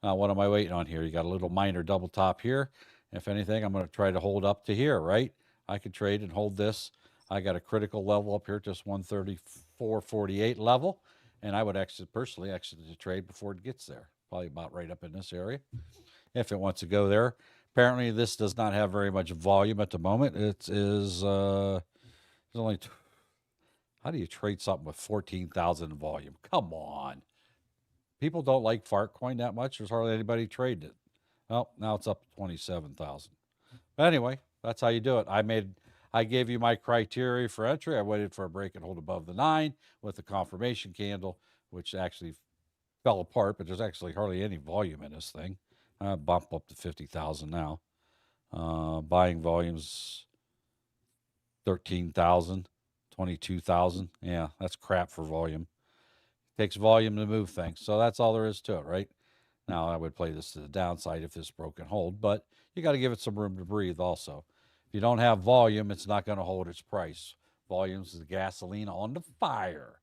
[SPEAKER 2] Now, what am I waiting on here? You got a little minor double top here. If anything, I'm going to try to hold up to here, right? I could trade and hold this. I got a critical level up here, just 134.48 level, and I would personally exit the trade before it gets there, probably about right up in this area, if it wants to go there. Apparently, this does not have very much volume at the moment. It is there's only how do you trade something with 14,000 volume? Come on. People don't like fart coin that much. There's hardly anybody trading it. Well, now it's up to 27,000. But anyway, that's how you do it. I gave you my criteria for entry. I waited for a break and hold above the 9 with the confirmation candle, which actually fell apart, but there's actually hardly any volume in this thing. Bump up to 50,000 now. Buying volumes 13,000. 22,000. Yeah, that's crap for volume. Takes volume to move things. So that's all there is to it, right? Now, I would play this to the downside if this broke and hold, but you got to give it some room to breathe also. If you don't have volume, it's not going to hold its price. volumes is the gasoline on the fire.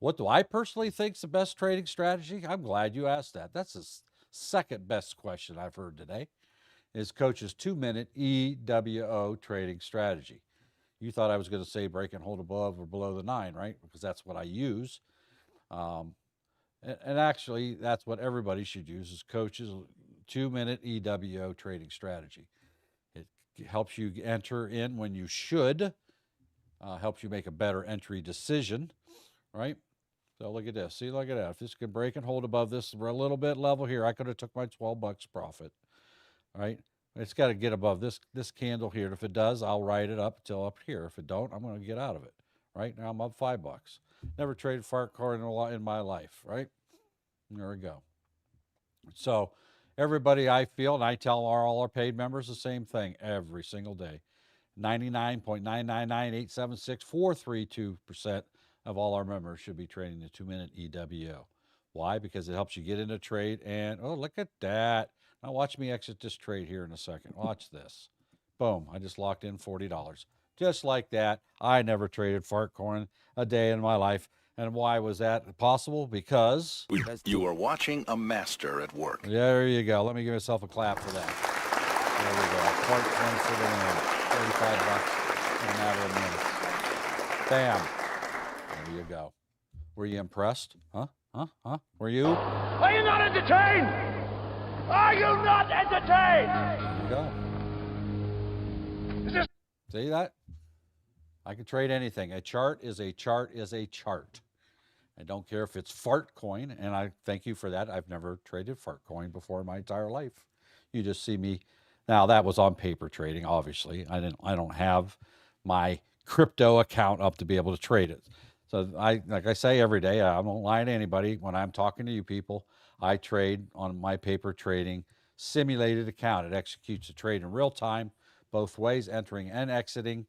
[SPEAKER 2] What do I personally think is the best trading strategy? I'm glad you asked that. That's the second best question I've heard today, is Coach's 2-minute EWO trading strategy. You thought I was going to say break and hold above or below the 9, right? Because that's what I use. And actually, that's what everybody should use, is Coach's 2-minute EWO trading strategy. It helps you enter in when you should, helps you make a better entry decision, right? So look at this. See, look at that. If this can break and hold above this, we're a little bit level here. I could have took my $12 profit, right? It's got to get above this candle here. And if it does, I'll ride it up till up here. If it don't, I'm going to get out of it. Right now, I'm up $5. Never traded fart coin in my life, right? There we go. So everybody, I feel, and I tell all our paid members the same thing every single day. 99.999876432% of all our members should be trading the 2-minute EWO. Why? Because it helps you get into trade. And oh, look at that. Now watch me exit this trade here in a second. Watch this. Boom. I just locked in $40. Just like that. I never traded fart coin a day in my life. And why was that possible? Because
[SPEAKER 8] you are watching a master at work.
[SPEAKER 2] There you go. Let me give myself a clap for that. There we go. Fart coin for the win. $35 in a matter of minutes. Bam. There you go. Were you impressed? Huh? Were you?
[SPEAKER 9] Are you not entertained? Are you not entertained?
[SPEAKER 2] There you go. See that? I can trade anything. A chart is a chart is a chart. I don't care if it's fart coin, and I thank you for that. I've never traded fart coin before in my entire life. You just see me. Now that was on paper trading, obviously. I don't have my crypto account up to be able to trade it. So like I say every day, I don't lie to anybody. When I'm talking to you people, I trade on my paper trading simulated account. It executes a trade in real time, both ways, entering and exiting,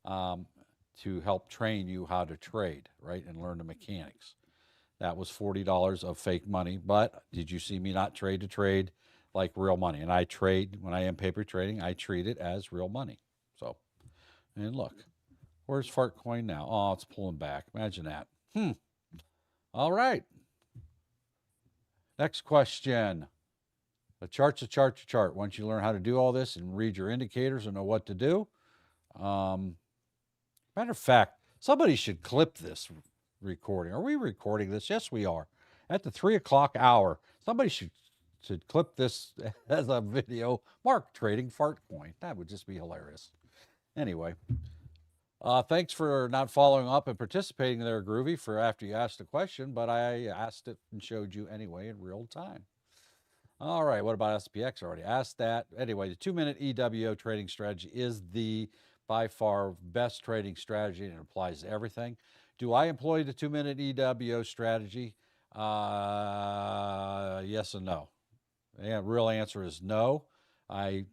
[SPEAKER 2] to help train you how to trade, right, and learn the mechanics. That was $40 of fake money, but did you see me not trade to trade like real money? And I trade, when I am paper trading, I treat it as real money. So, and look, where's fart coin now? Oh, it's pulling back. Imagine that. All right. Next question. A chart's a chart to chart. Once you learn how to do all this and read your indicators and know what to do, matter of fact, somebody should clip this recording. Are we recording this? Yes, we are. At the 3 o'clock hour, somebody should clip this as a video. Mark trading fart coin. That would just be hilarious. Anyway, thanks for not following up and participating there, Groovy, for after you asked the question, but I asked it and showed you anyway in real time. All right, what about SPX? I already asked that. Anyway, the 2-minute EWO trading strategy is the by far best trading strategy, and it applies to everything. Do I employ the 2-minute EWO strategy? Yes and no. The real answer is no. I'm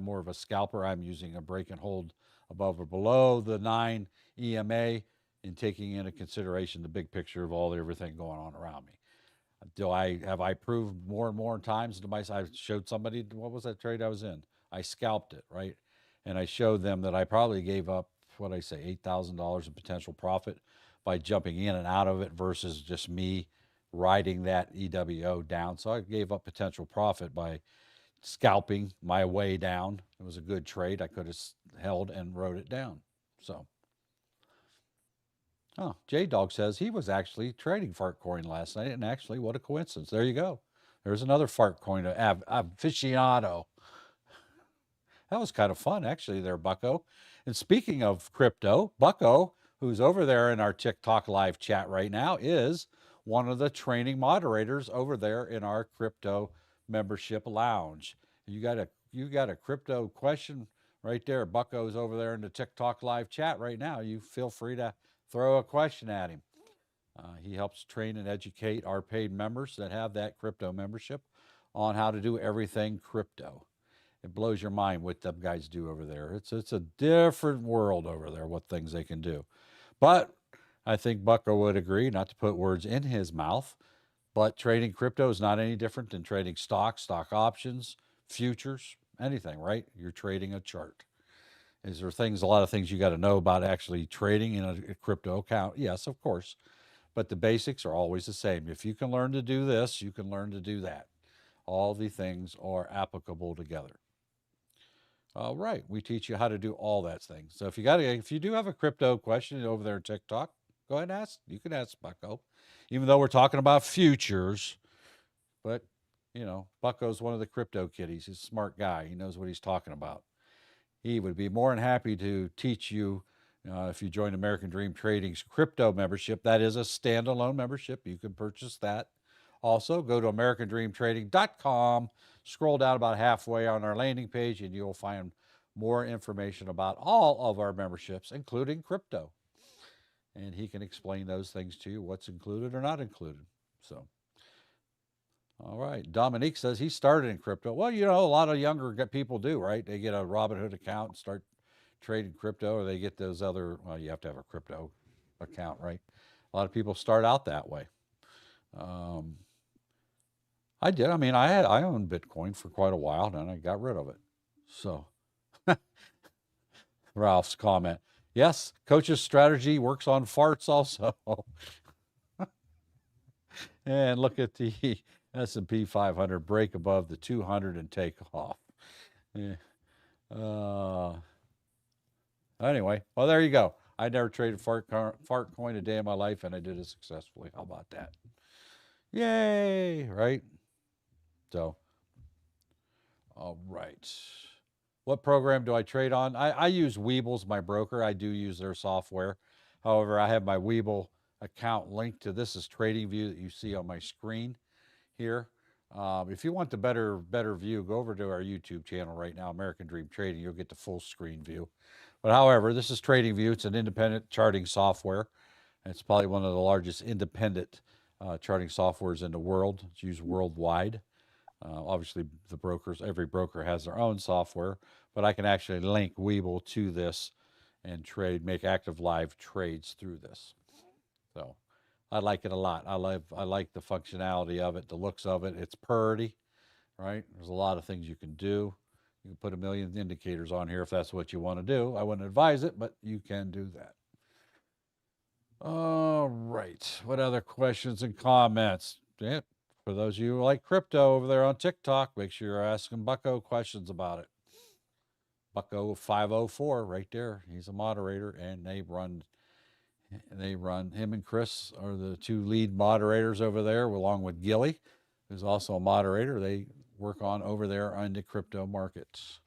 [SPEAKER 2] more of a scalper. I'm using a break and hold above or below the 9 EMA and taking into consideration the big picture of everything going on around me. Have I proved more and more times to myself? I showed somebody, what was that trade I was in? I scalped it, right? And I showed them that I probably gave up, $8,000 in potential profit by jumping in and out of it versus just me riding that EWO down. So I gave up potential profit by scalping my way down. It was a good trade. I could have held and rode it down. So, J-Dog says he was actually trading fart coin last night, and actually, what a coincidence. There you go. There's another fart coin aficionado. That was kind of fun, actually, there, Bucko. And speaking of crypto, Bucko, who's over there in our TikTok live chat right now, is one of the training moderators over there in our crypto membership lounge. You got a crypto question right there. Bucko's over there in the TikTok live chat right now. You feel free to throw a question at him. He helps train and educate our paid members that have that crypto membership on how to do everything crypto. It blows your mind what them guys do over there. It's a different world over there, what things they can do. But I think Bucko would agree, not to put words in his mouth, but trading crypto is not any different than trading stocks, stock options, futures, anything, right? You're trading a chart. Is there a lot of things you got to know about actually trading in a crypto account? Yes, of course. But the basics are always the same. If you can learn to do this, you can learn to do that. All the things are applicable together. All right, we teach you how to do all that things. So if you do have a crypto question over there on TikTok, go ahead and ask. You can ask Bucko, even though we're talking about futures. But Bucko's one of the crypto kiddies. He's a smart guy. He knows what he's talking about. He would be more than happy to teach you if you join American Dream Trading's crypto membership. That is a standalone membership. You can purchase that. Also, go to AmericanDreamTrading.com, scroll down about halfway on our landing page, and you'll find more information about all of our memberships, including crypto. And he can explain those things to you, what's included or not included. So, all right. Dominique says he started in crypto. Well, a lot of younger people do, right? They get a Robinhood account and start trading crypto, or they get those other, well, you have to have a crypto account, right? A lot of people start out that way. I did. I mean, I owned Bitcoin for quite a while, and I got rid of it. So, Ralph's comment. Yes, Coach's strategy works on farts also. And look at the S&P 500 break above the 200 and take off. Yeah. Anyway, well, there you go. I never traded fart coin a day in my life, and I did it successfully. How about that? Yay, right? So, all right. What program do I trade on? I use Weeble's my broker. I do use their software. However, I have my Weeble account linked to this is TradingView that you see on my screen here. If you want the better view, go over to our YouTube channel right now, American Dream Trading. You'll get the full screen view. But however, this is TradingView. It's an independent charting software. It's probably one of the largest independent charting softwares in the world. It's used worldwide. Obviously, every broker has their own software, but I can actually link Weeble to this and make active live trades through this. So I like it a lot. I like the functionality of it, the looks of it. It's pretty, right? There's a lot of things you can do. You can put a million indicators on here if that's what you want to do. I wouldn't advise it, but you can do that. All right. What other questions and comments? Yeah. For those of you who like crypto over there on TikTok, make sure you're asking Bucko questions about it. Bucko 504 right there. He's a moderator, and they run him and Chris are the two lead moderators over there, along with Gilly, who's also a moderator. They work on over there on the crypto markets.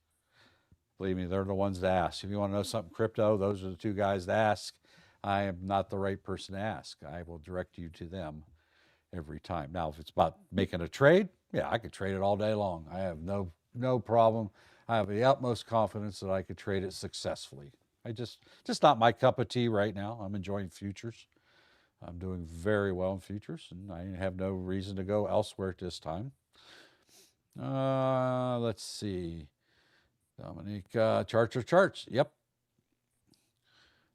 [SPEAKER 2] Believe me, they're the ones to ask. If you want to know something crypto, those are the two guys to ask. I am not the right person to ask. I will direct you to them every time. Now, if it's about making a trade, yeah, I could trade it all day long. I have no problem. I have the utmost confidence that I could trade it successfully. Just not my cup of tea right now. I'm enjoying futures. I'm doing very well in futures, and I have no reason to go elsewhere at this time. Let's see. Dominique, charts. Yep.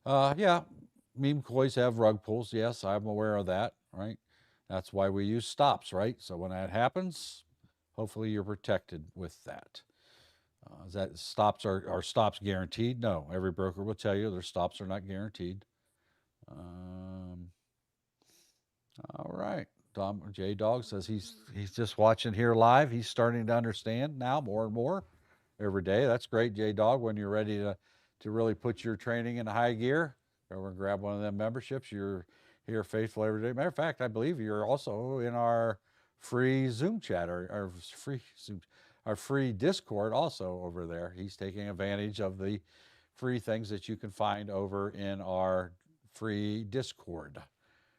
[SPEAKER 2] Yeah, meme coins have rug pulls. Yes, I'm aware of that, right? That's why we use stops, right? So when that happens, hopefully you're protected with that. Are stops guaranteed? No, every broker will tell you their stops are not guaranteed. All right. J Dog says he's just watching here live. He's starting to understand now more and more every day. That's great, J Dog. When you're ready to really put your training in high gear, go over and grab one of them memberships. You're here faithful every day. Matter of fact, I believe you're also in our free Zoom chat or our free Discord also over there. He's taking advantage of the free things that you can find over in our free Discord,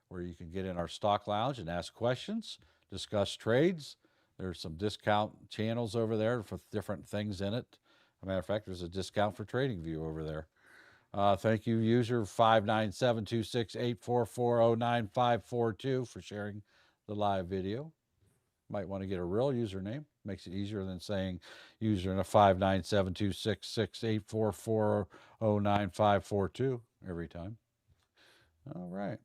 [SPEAKER 2] where you can get in our stock lounge and ask questions, discuss trades. There's some discount channels over there for different things in it. As a matter of fact, there's a discount for TradingView over there. Thank you, user 5972684409542 for sharing the live video. Might want to get a real username. Makes it easier than saying user in a 5972664409542 every time. All right.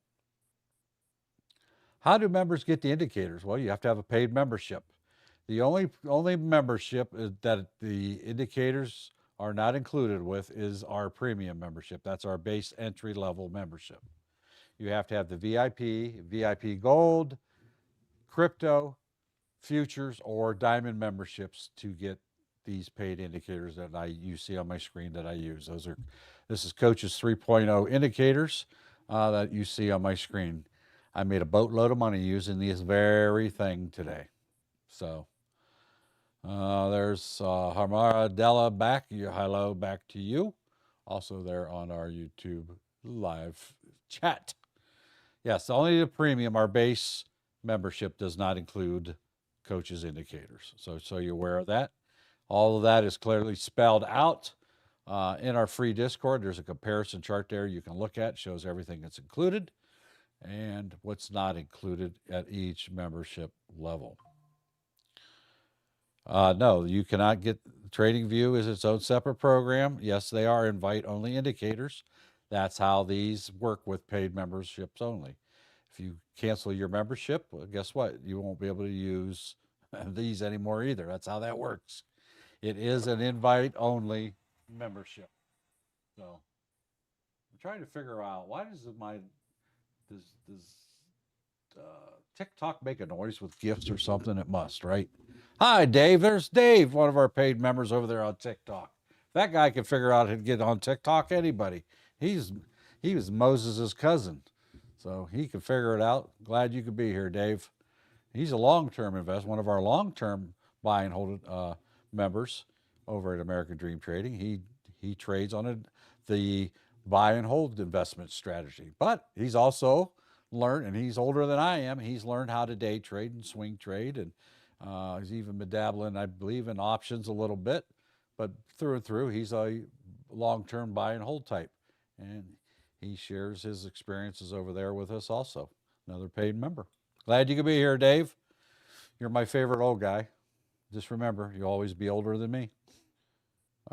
[SPEAKER 2] How do members get the indicators? Well, you have to have a paid membership. The only membership is that the indicators are not included with is our premium membership. That's our base entry level membership. You have to have the VIP, VIP Gold, Crypto, Futures, or Diamond memberships to get these paid indicators that you see on my screen that I use. This is Coach's 3.0 indicators that you see on my screen. I made a boatload of money using this very thing today. So there's Harmara Della back. Hello, back to you. Also there on our YouTube live chat. Yes, only the premium, our base membership does not include Coach's indicators. So you're aware of that. All of that is clearly spelled out in our free Discord. There's a comparison chart there you can look at. Shows everything that's included and what's not included at each membership level. No, you cannot get TradingView is its own separate program. Yes, they are invite-only indicators. That's how these work with paid memberships only. If you cancel your membership, well, guess what? You won't be able to use these anymore either. That's how that works. It is an invite-only membership. So I'm trying to figure out why does TikTok make a noise with gifts or something? It must, right? Hi, Dave. There's Dave, one of our paid members over there on TikTok. That guy can figure out how to get on TikTok. Anybody. He was Moses's cousin, so he can figure it out. Glad you could be here, Dave. He's a long-term investor, one of our long-term buy and hold members over at American Dream Trading. He trades on the buy and hold investment strategy, but he's also learned, and he's older than I am. He's learned how to day trade and swing trade, and he's even been dabbling, I believe, in options a little bit. But through and through, he's a long-term buy and hold type, and he shares his experiences over there with us also. Another paid member. Glad you could be here, Dave. You're my favorite old guy. Just remember, you'll always be older than me.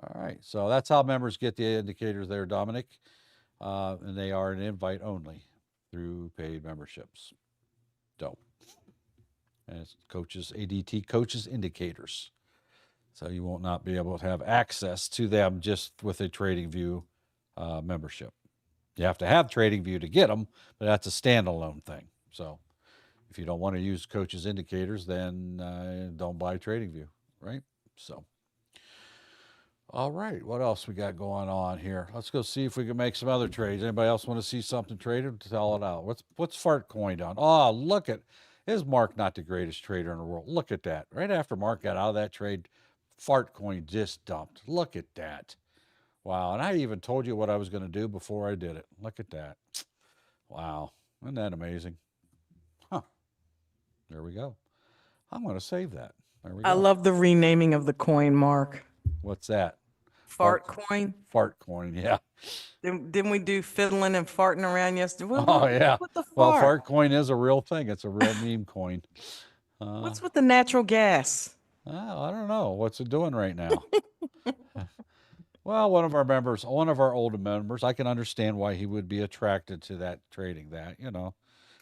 [SPEAKER 2] All right, so that's how members get the indicators there, Dominic. And they are an invite only through paid memberships. Don't. And it's Coaches, ADT Coaches Indicators. So you will not be able to have access to them just with a TradingView membership. You have to have TradingView to get them, but that's a standalone thing. So if you don't want to use Coaches Indicators, then don't buy TradingView, right? So, all right, what else we got going on here? Let's go see if we can make some other trades. Anybody else want to see something traded? Tell it out. What's Fartcoin on? Oh, look at, is Mark not the greatest trader in the world? Look at that. Right after Mark got out of that trade, Fartcoin just dumped. Look at that. Wow, and I even told you what I was going to do before I did it. Look at that. Wow, isn't that amazing? Huh. There we go. I'm going to save that. There we go.
[SPEAKER 4] I love the renaming of the coin, Mark.
[SPEAKER 2] What's that?
[SPEAKER 4] Fart coin.
[SPEAKER 2] Fartcoin, yeah.
[SPEAKER 4] Didn't we do fiddling and farting around yesterday?
[SPEAKER 2] Yeah.
[SPEAKER 4] What the
[SPEAKER 2] Well,
[SPEAKER 4] fart?
[SPEAKER 2] Fartcoin is a real thing. It's a real meme coin.
[SPEAKER 4] What's with the natural gas?
[SPEAKER 2] I don't know. What's it doing right now? Well, one of our older members, I can understand why he would be attracted to that trading that,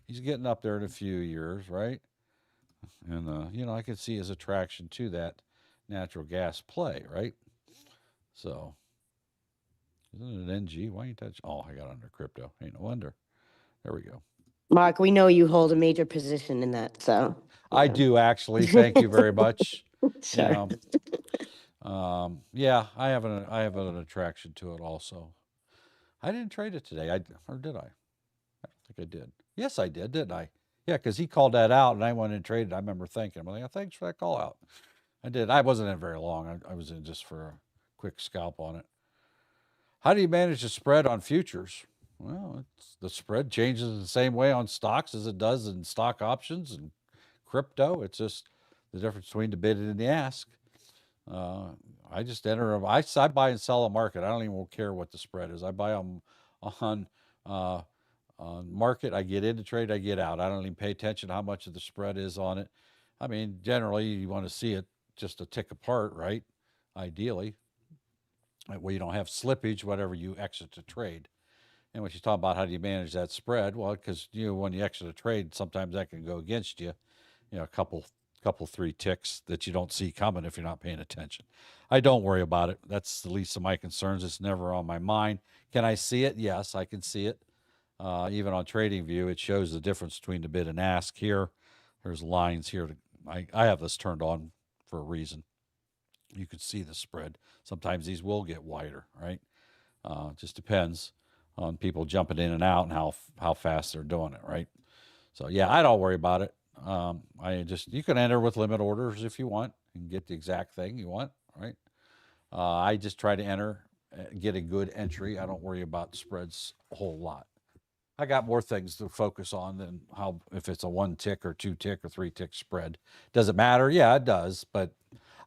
[SPEAKER 2] he's getting up there in a few years, right? And, I can see his attraction to that natural gas play, right? So, isn't it an NG? Why you touch? Oh, I got under crypto. Ain't no wonder. There we go.
[SPEAKER 10] Mark, we know you hold a major position in that, so.
[SPEAKER 2] I do actually. Thank you very much.
[SPEAKER 10] Sure.
[SPEAKER 2] Yeah, I have an attraction to it also. I didn't trade it today. Or did I? I don't think I did. Yes, I did, didn't I? Yeah, because he called that out and I went and traded. I remember thinking, I'm like, thanks for that call out. I did. I wasn't in very long. I was in just for a quick scalp on it. How do you manage the spread on futures? Well, the spread changes the same way on stocks as it does in stock options and crypto. It's just the difference between the bid and the ask. I just enter them. I buy and sell a market. I don't even care what the spread is. I buy on market. I get into trade. I get out. I don't even pay attention to how much of the spread is on it. I mean, generally you want to see it just a tick apart, right? Ideally, where you don't have slippage, whatever you exit to trade. And when you talk about how do you manage that spread, well, because when you exit a trade, sometimes that can go against you. A couple couple, 3 ticks that you don't see coming if you're not paying attention. I don't worry about it. That's the least of my concerns. It's never on my mind. Can I see it? Yes, I can see it. Even on TradingView, it shows the difference between the bid and ask here. There's lines here. I have this turned on for a reason. You can see the spread. Sometimes these will get wider, right? Just depends on people jumping in and out and how fast they're doing it, right? So yeah, I don't worry about it. You can enter with limit orders if you want and get the exact thing you want, right? I just try to enter, get a good entry. I don't worry about spreads a whole lot. I got more things to focus on than if it's a 1 tick or 2 tick or 3 tick spread. Does it matter? Yeah, it does, but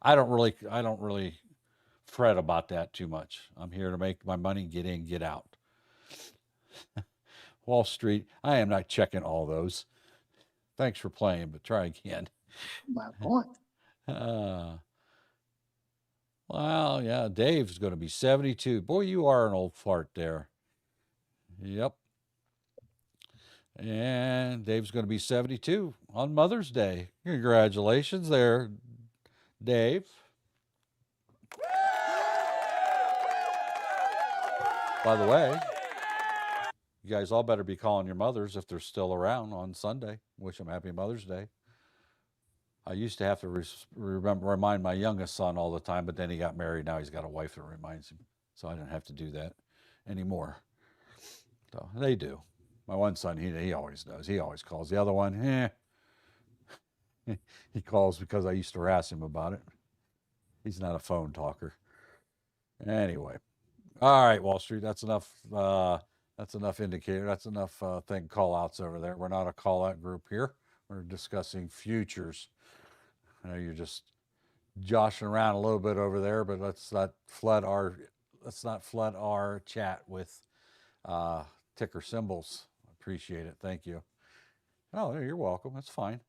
[SPEAKER 2] I don't really fret about that too much. I'm here to make my money, get in, get out. Wall Street, I am not checking all those. Thanks for playing, but try again.
[SPEAKER 6] My point.
[SPEAKER 2] Well, yeah, Dave's going to be 72. Boy, you are an old fart there. Yep. And Dave's going to be 72 on Mother's Day. Congratulations there, Dave. By the way, you guys all better be calling your mothers if they're still around on Sunday. Wish them happy Mother's Day. I used to have to remind my youngest son all the time, but then he got married. Now he's got a wife that reminds him. So I don't have to do that anymore. So they do. My one son, he always does. He always calls. The other one, he calls because I used to harass him about it. He's not a phone talker. Anyway. All right, Wall Street, that's enough. That's enough indicator. That's enough call outs over there. We're not a call out group here. We're discussing futures. I know you're just joshing around a little bit over there, but let's not flood our chat with ticker symbols. Appreciate it. Thank you. Oh, you're welcome. That's fine.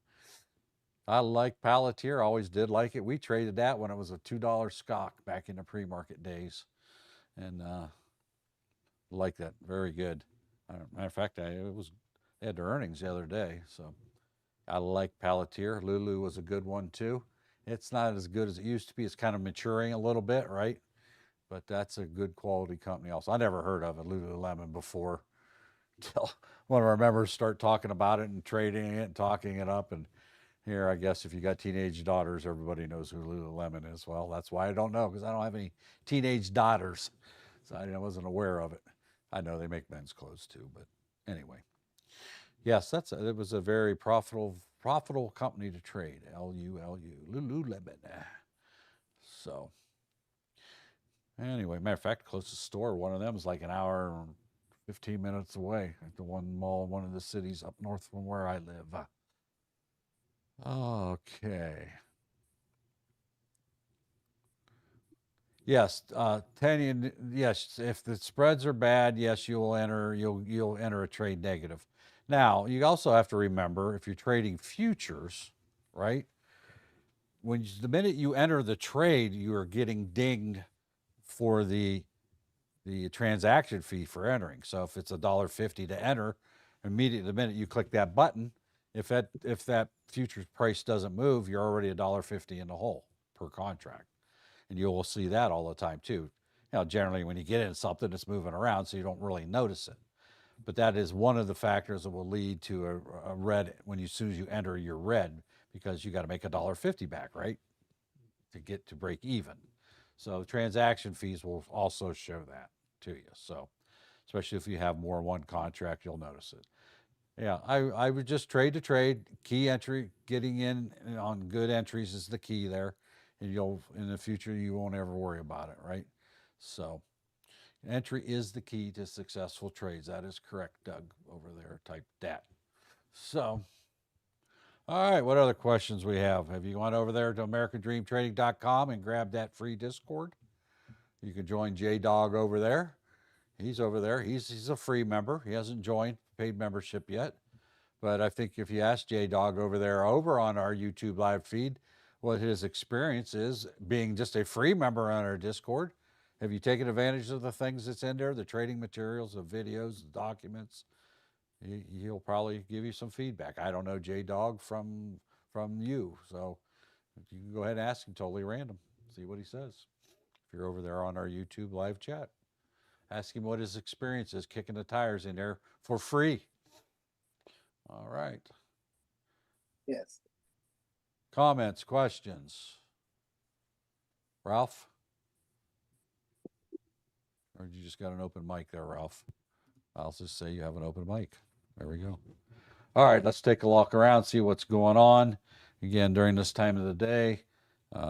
[SPEAKER 2] I like Palantir. Always did like it. We traded that when it was a $2 stock back in the pre-market days, and like that. Very good. Matter of fact, they had their earnings the other day, so I like Palantir. Lulu was a good one too. It's not as good as it used to be. It's kind of maturing a little bit, right? But that's a good quality company also. I never heard of it, Lululemon, before until one of our members start talking about it and trading it and talking it up. And here, I guess if you got teenage daughters, everybody knows who Lululemon is. Well, that's why I don't know, because I don't have any teenage daughters. So I wasn't aware of it. I know they make men's clothes too, but anyway. Yes, it was a very profitable company to trade. Lululemon. So anyway, matter of fact, closest store, one of them is like an hour and 15 minutes away at the one mall in one of the cities up north from where I live. Okay. Yes, Tanya, yes, if the spreads are bad, yes, you'll enter a trade negative. Now, you also have to remember, if you're trading futures, right? The minute you enter the trade, you are getting dinged for the transaction fee for entering. So if it's $1.50 to enter, immediately the minute you click that button, if that futures price doesn't move, you're already $1.50 in the hole per contract. And you will see that all the time too. Generally when you get into something, it's moving around, so you don't really notice it. But that is one of the factors that will lead to a red as soon as you enter your red, because you got to make $1.50 back, right? To break even. So transaction fees will also show that to you. So especially if you have more than one contract, you'll notice it. Yeah, I would just trade to trade. Key entry, getting in on good entries is the key there. And in the future, you won't ever worry about it, right? So entry is the key to successful trades. That is correct, Doug, over there. Type that. So, all right, what other questions we have? Have you gone over there to AmericanDreamTrading.com and grabbed that free Discord? You can join J-Dog over there. He's over there. He's a free member. He hasn't joined paid membership yet. But I think if you ask J-Dog over there over on our YouTube live feed what his experience is being just a free member on our Discord, have you taken advantage of the things that's in there, the trading materials, the videos, the documents? He'll probably give you some feedback. I don't know J-Dog from from you. So you can go ahead and ask him totally random. See what he says. If you're over there on our YouTube live chat, ask him what his experience is kicking the tires in there for free. All right.
[SPEAKER 6] Yes.
[SPEAKER 2] Comments, questions? Ralph? Or you just got an open mic there, Ralph? I'll just say you have an open mic. There we go. All right, let's take a walk around, see what's going on. Again, during this time of the day,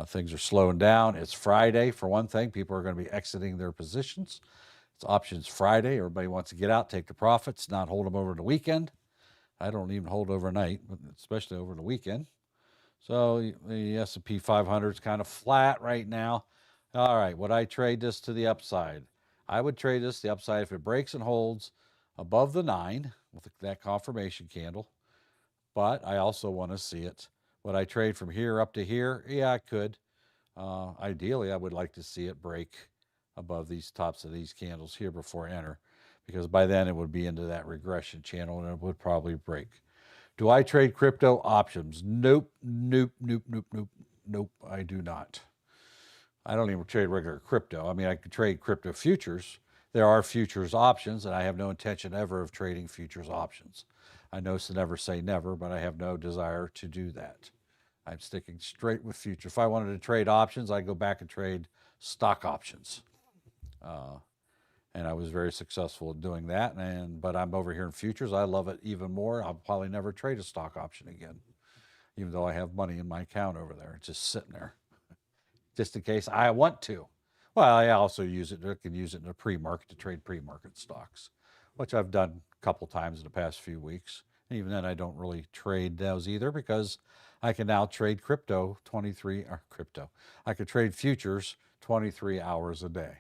[SPEAKER 2] things are slowing down. It's Friday, for one thing. People are going to be exiting their positions. It's Options Friday. Everybody wants to get out, take the profits, not hold them over the weekend. I don't even hold overnight, especially over the weekend. So the S&P 500 is kind of flat right now. All right, would I trade this to the upside? I would trade this to the upside if it breaks and holds above the 9 with that confirmation candle. But I also want to see it. Would I trade from here up to here? Yeah, I could. Ideally, I would like to see it break above these tops of these candles here before I enter, because by then it would be into that regression channel and it would probably break. Do I trade crypto options? Nope, nope, nope, nope, nope, nope, I do not. I don't even trade regular crypto. I mean, I could trade crypto futures. There are futures options, and I have no intention ever of trading futures options. I know to never say never, but I have no desire to do that. I'm sticking straight with futures. If I wanted to trade options, I'd go back and trade stock options. And I was very successful at doing that. But I'm over here in futures. I love it even more. I'll probably never trade a stock option again, even though I have money in my account over there. It's just sitting there, just in case I want to. Well, I also use it. I can use it in a pre-market to trade pre-market stocks, which I've done a couple times in the past few weeks. And even then, I don't really trade those either, because I can now trade I could trade futures 23 hours a day.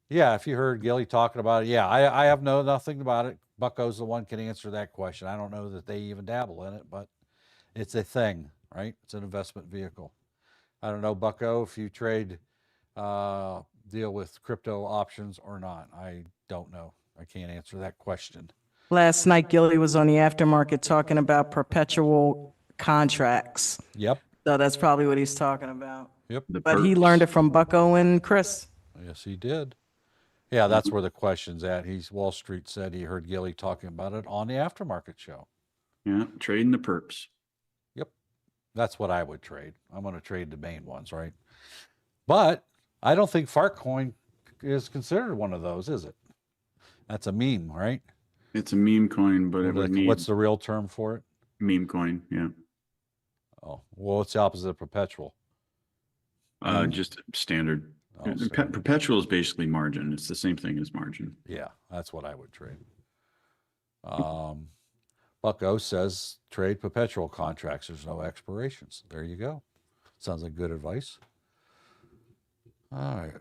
[SPEAKER 2] Yeah, if you heard Gilly talking about it, yeah, I have nothing about it. Bucko's the one can answer that question. I don't know that they even dabble in it, but it's a thing, right? It's an investment vehicle. I don't know, Bucko, if you trade, deal with crypto options or not. I don't know. I can't answer that question.
[SPEAKER 4] Last night, Gilly was on the aftermarket talking about perpetual contracts.
[SPEAKER 2] Yep.
[SPEAKER 4] So that's probably what he's talking about.
[SPEAKER 2] Yep.
[SPEAKER 4] But he learned it from Bucko and Chris.
[SPEAKER 2] Yes, he did. Yeah, that's where the question's at. Wall Street said he heard Gilly talking about it on the aftermarket show.
[SPEAKER 3] Yeah, trading the perps.
[SPEAKER 2] Yep. That's what I would trade. I'm going to trade the main ones, right? But I don't think Fartcoin is considered one of those, is it? That's a meme, right?
[SPEAKER 3] It's a meme coin, but it would need
[SPEAKER 2] what's the real term for it?
[SPEAKER 3] meme coin, yeah.
[SPEAKER 2] Oh, well, what's the opposite of perpetual?
[SPEAKER 3] Just standard.
[SPEAKER 2] Oh, standard.
[SPEAKER 3] Perpetual is basically margin. It's the same thing as margin.
[SPEAKER 2] Yeah, that's what I would trade. Bucko says trade perpetual contracts. There's no expirations. There you go. Sounds like good advice. All right.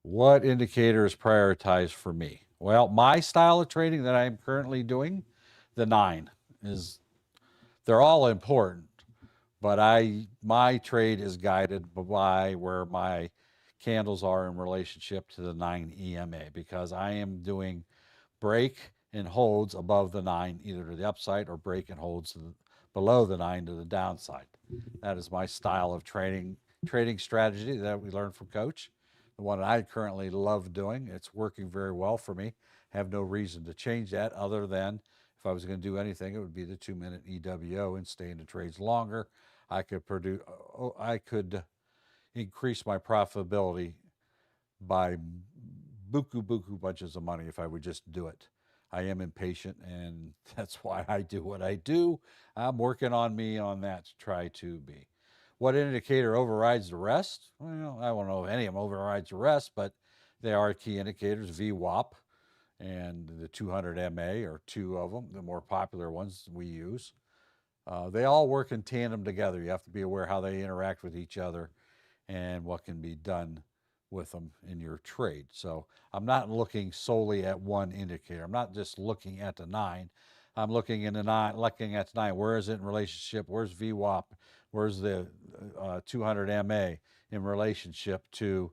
[SPEAKER 2] What indicator is prioritized for me? Well, my style of trading that I'm currently doing, the 9 is, they're all important, but my trade is guided by where my candles are in relationship to the 9 EMA, because I am doing break and holds above the 9, either to the upside, or break and holds below the 9 to the downside. That is my style of trading strategy that we learned from Coach. The one I currently love doing. It's working very well for me. Have no reason to change that, other than if I was going to do anything, it would be the 2-minute EWO and stay in the trades longer. I could increase my profitability by buku bunches of money if I would just do it. I am impatient, and that's why I do what I do. I'm working on me on that to try to be. What indicator overrides the rest? Well, I don't know if any of them overrides the rest, but they are key indicators. VWAP and the 200 MA are two of them, the more popular ones we use. They all work in tandem together. You have to be aware how they interact with each other and what can be done with them in your trade. So I'm not looking solely at one indicator. I'm not just looking at the 9. I'm looking at the 9. Where is it in relationship? Where's VWAP? Where's the 200 MA in relationship to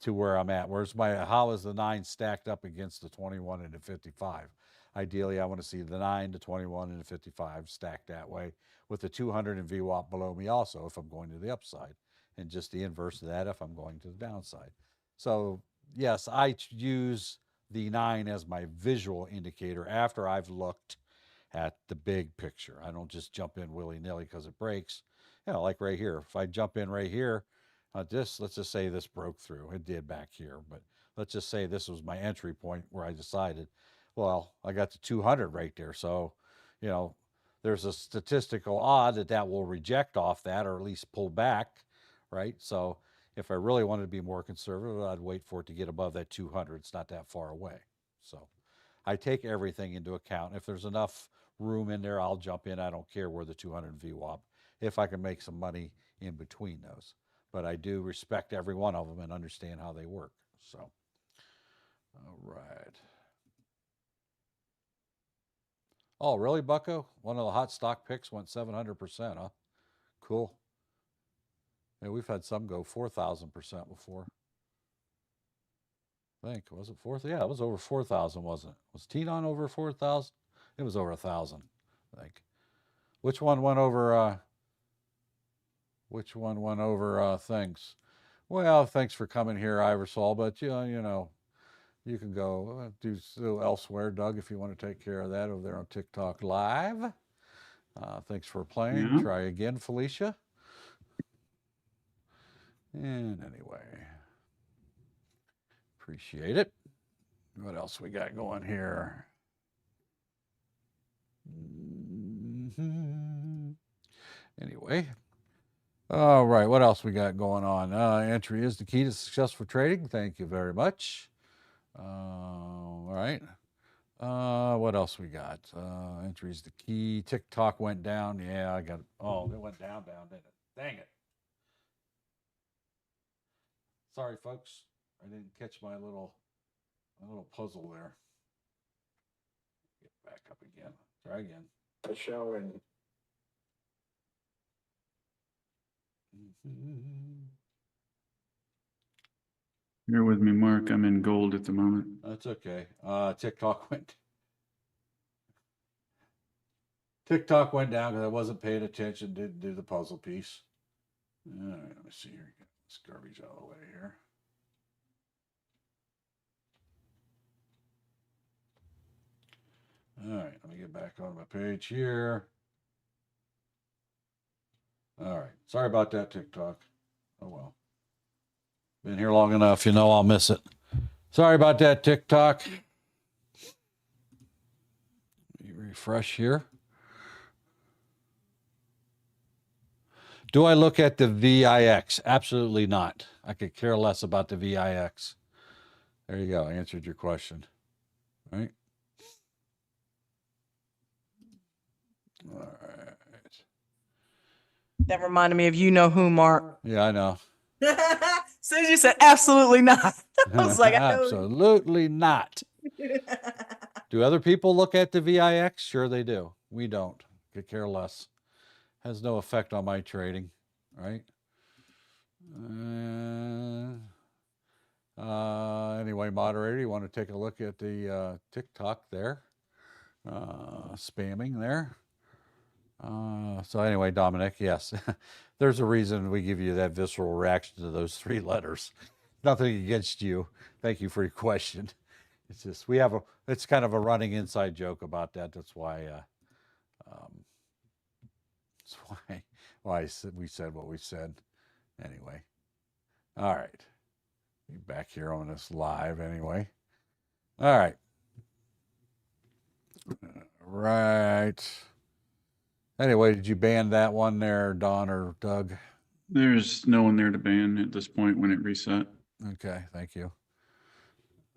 [SPEAKER 2] to where I'm at. Where's how is the 9 stacked up against the 21 and the 55? Ideally, I want to see the 9, the 21, and the 55 stacked that way with the 200 and VWAP below me also if I'm going to the upside, and just the inverse of that if I'm going to the downside. So yes, I use the 9 as my visual indicator after I've looked at the big picture. I don't just jump in willy-nilly because it breaks. Like right here. If I jump in right here, let's just say this broke through. It did back here, but let's just say this was my entry point where I decided, well, I got the 200 right there. So, there's a statistical odd that will reject off that, or at least pull back, right? So if I really wanted to be more conservative, I'd wait for it to get above that 200. It's not that far away. So I take everything into account. If there's enough room in there, I'll jump in. I don't care where the 200 VWAP, if I can make some money in between those. But I do respect every one of them and understand how they work. So, all right. Oh, really, Bucko? One of the hot stock picks went 700%, huh? Cool. Yeah, we've had some go 4,000% before. I think, was it 4,000? Yeah, it was over 4,000, wasn't it? Was T-Don over 4,000? It was over 1,000, I think. Which one went over things? Well, thanks for coming here, Iversol, but you can go do elsewhere, Doug, if you want to take care of that over there on TikTok Live. Thanks for playing.
[SPEAKER 3] Yeah.
[SPEAKER 2] Try again, Felicia. And anyway, appreciate it. What else we got going here? Anyway. All right, what else we got going on? Entry is the key to successful trading. Thank you very much. All right. What else we got? Entry is the key. TikTok went down. Yeah, I got it. Oh, it went down, didn't it? Dang it. Sorry, folks. I didn't catch my little puzzle there. Get back up again. Try again.
[SPEAKER 1] The show and
[SPEAKER 3] Bear with me, Mark. I'm in gold at the moment.
[SPEAKER 2] That's okay. TikTok went down because I wasn't paying attention, didn't do the puzzle piece. All right, let me see here. Get this garbage out of the way here. All right, let me get back on my page here. All right, sorry about that, TikTok. Oh well. Been here long enough, I'll miss it. Sorry about that, TikTok. Let me refresh here. Do I look at the VIX? Absolutely not. I could care less about the VIX. There you go. I answered your question. All right. All right.
[SPEAKER 4] That reminded me of who, Mark.
[SPEAKER 2] Yeah, I know.
[SPEAKER 4] So you said absolutely not. I was like, I know.
[SPEAKER 2] Absolutely not. Do other people look at the VIX? Sure they do. We don't. Could care less. Has no effect on my trading, right? Anyway, moderator, you want to take a look at the TikTok there? Spamming there. So anyway, Dominic, yes, there's a reason we give you that visceral reaction to those 3 letters. Nothing against you. Thank you for your question. It's just it's kind of a running inside joke about that. That's why we said what we said. Anyway, all right, be back here on this live anyway. All right, right. Anyway, did you ban that one there, Don or Doug?
[SPEAKER 3] There's no one there to ban at this point when it reset.
[SPEAKER 2] Okay, thank you.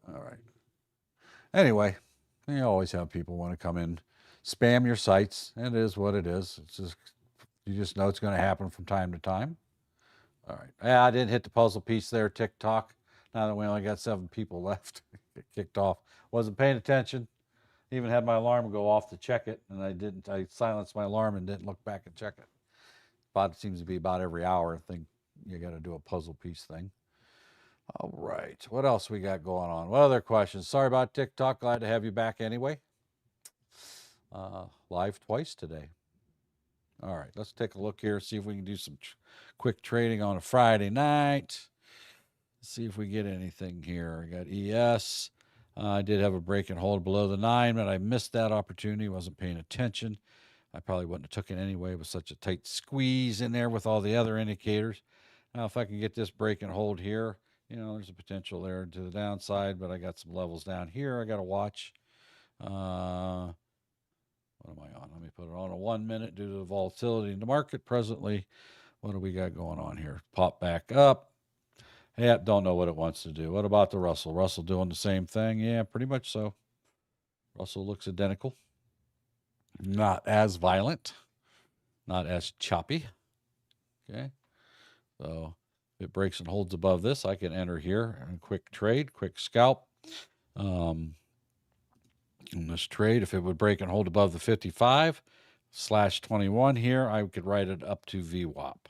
[SPEAKER 2] All right. Anyway, you always have people want to come in, spam your sites. It is what it is. It's just, you just know it's going to happen from time to time. All right. Yeah, I didn't hit the puzzle piece there, TikTok. Now that we only got 7 people left, get kicked off. Wasn't paying attention. Even had my alarm go off to check it, and I silenced my alarm and didn't look back and check it. It seems to be about every hour. I think you got to do a puzzle piece thing. All right. What else we got going on? What other questions? Sorry about TikTok. Glad to have you back anyway. Live twice today. All right. Let's take a look here. See if we can do some quick trading on a Friday night. See if we get anything here. I got ES. I did have a break and hold below the 9, but I missed that opportunity. Wasn't paying attention. I probably wouldn't have took it anyway with such a tight squeeze in there with all the other indicators. Now, if I can get this break and hold here, there's a potential there to the downside, but I got some levels down here I got to watch. What am I on? Let me put it on a 1 minute due to the volatility in the market presently. What do we got going on here? Pop back up. Yeah, don't know what it wants to do. What about the Russell? Russell doing the same thing? Yeah, pretty much so. Russell looks identical. Not as violent. Not as choppy. Okay. So if it breaks and holds above this, I can enter here and quick trade, quick scalp. In this trade, if it would break and hold above the 55/21 here, I could write it up to VWAP.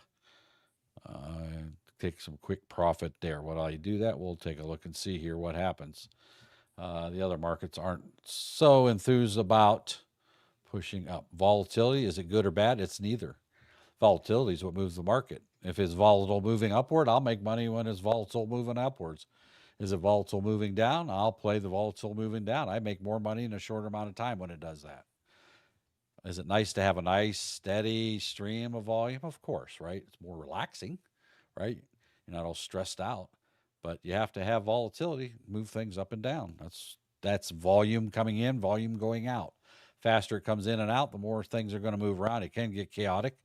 [SPEAKER 2] Take some quick profit there. While I do that, we'll take a look and see here what happens. The other markets aren't so enthused about pushing up. Volatility, is it good or bad? It's neither. Volatility is what moves the market. If it's volatile moving upward, I'll make money when it's volatile moving upwards. Is it volatile moving down? I'll play the volatile moving down. I make more money in a shorter amount of time when it does that. Is it nice to have a nice steady stream of volume? Of course, right? It's more relaxing, right? You're not all stressed out, but you have to have volatility, move things up and down. That's volume coming in, volume going out. Faster it comes in and out, the more things are going to move around. It can get chaotic.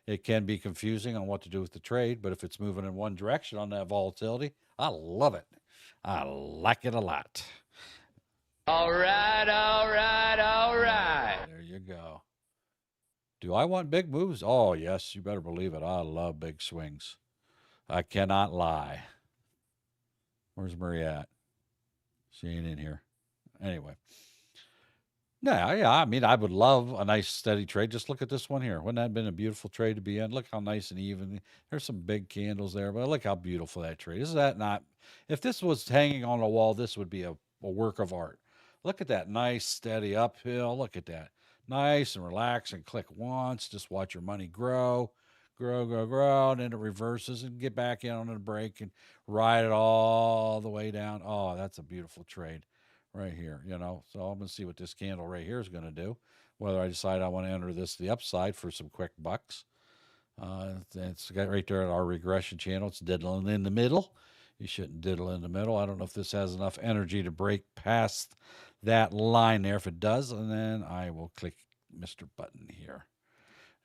[SPEAKER 2] It can be confusing on what to do with the trade, but if it's moving in one direction on that volatility, I love it. I like it a lot.
[SPEAKER 9] All right, all right, all right.
[SPEAKER 2] There you go. Do I want big moves? Oh, yes, you better believe it. I love big swings. I cannot lie. Where's Marie at? She ain't in here. Anyway. Yeah, I mean, I would love a nice steady trade. Just look at this one here. Wouldn't that have been a beautiful trade to be in? Look how nice and even. There's some big candles there, but look how beautiful that trade is. That not? If this was hanging on a wall, this would be a work of art. Look at that nice steady uphill. Look at that. Nice and relax and click once. Just watch your money grow, and then it reverses and get back in on a break and ride it all the way down. Oh, that's a beautiful trade. Right here, so I'm going to see what this candle right here is going to do, whether I decide I want to enter this to the upside for some quick bucks. It's got right there at our regression channel. It's diddling in the middle. You shouldn't diddle in the middle. I don't know if this has enough energy to break past that line there. If it does, and then I will click Mr. Button here,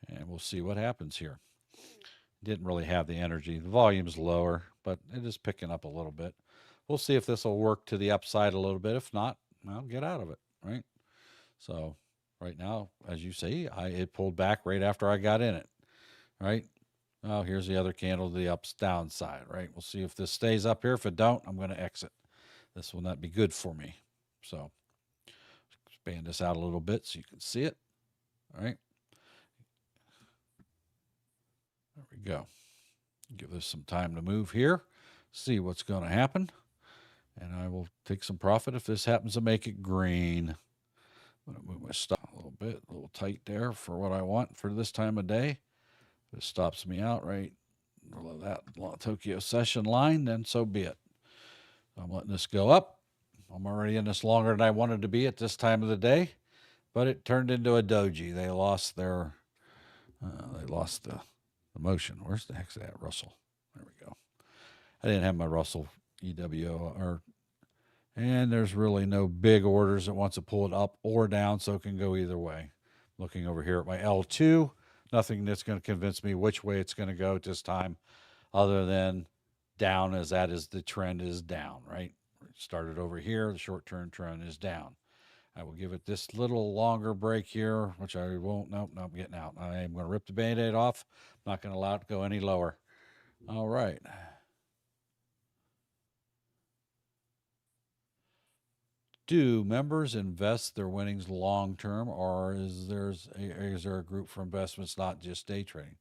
[SPEAKER 2] and we'll see what happens here. Didn't really have the energy. The volume's lower, but it is picking up a little bit. We'll see if this will work to the upside a little bit. If not, I'll get out of it, right? So right now, as you see, it pulled back right after I got in it, right? Oh, here's the other candle to the downside, right? We'll see if this stays up here. If it don't, I'm going to exit. This will not be good for me. So expand this out a little bit so you can see it, all right? There we go. Give this some time to move here, see what's going to happen. And I will take some profit if this happens to make it green. I'm going to move my stop a little bit, a little tight there for what I want for this time of day. If it stops me out right below that Tokyo session line, then so be it. I'm letting this go up. I'm already in this longer than I wanted to be at this time of the day, but it turned into a doji. They lost the motion. Where's the heck's that, Russell? There we go. I didn't have my Russell EWO, and there's really no big orders that wants to pull it up or down, so it can go either way. Looking over here at my L2, nothing that's going to convince me which way it's going to go at this time, other than down, as that is the trend is down, right? It started over here, the short-term trend is down. I will give it this little longer break here, which I won't. Nope, I'm getting out. I am going to rip the Band-Aid off. I'm not going to allow it to go any lower. All right. Do members invest their winnings long term, or is there a group for investments, not just day trading?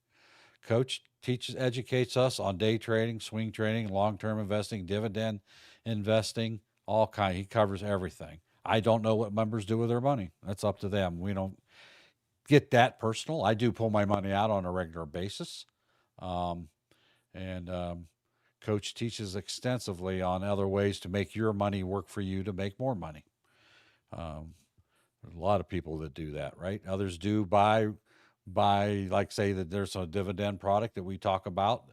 [SPEAKER 2] Coach educates us on day trading, swing trading, long-term investing, dividend investing, all kind. He covers everything. I don't know what members do with their money. That's up to them. We don't get that personal. I do pull my money out on a regular basis. And Coach teaches extensively on other ways to make your money work for you to make more money. There's a lot of people that do that, right? Others do buy like say that there's a dividend product that we talk about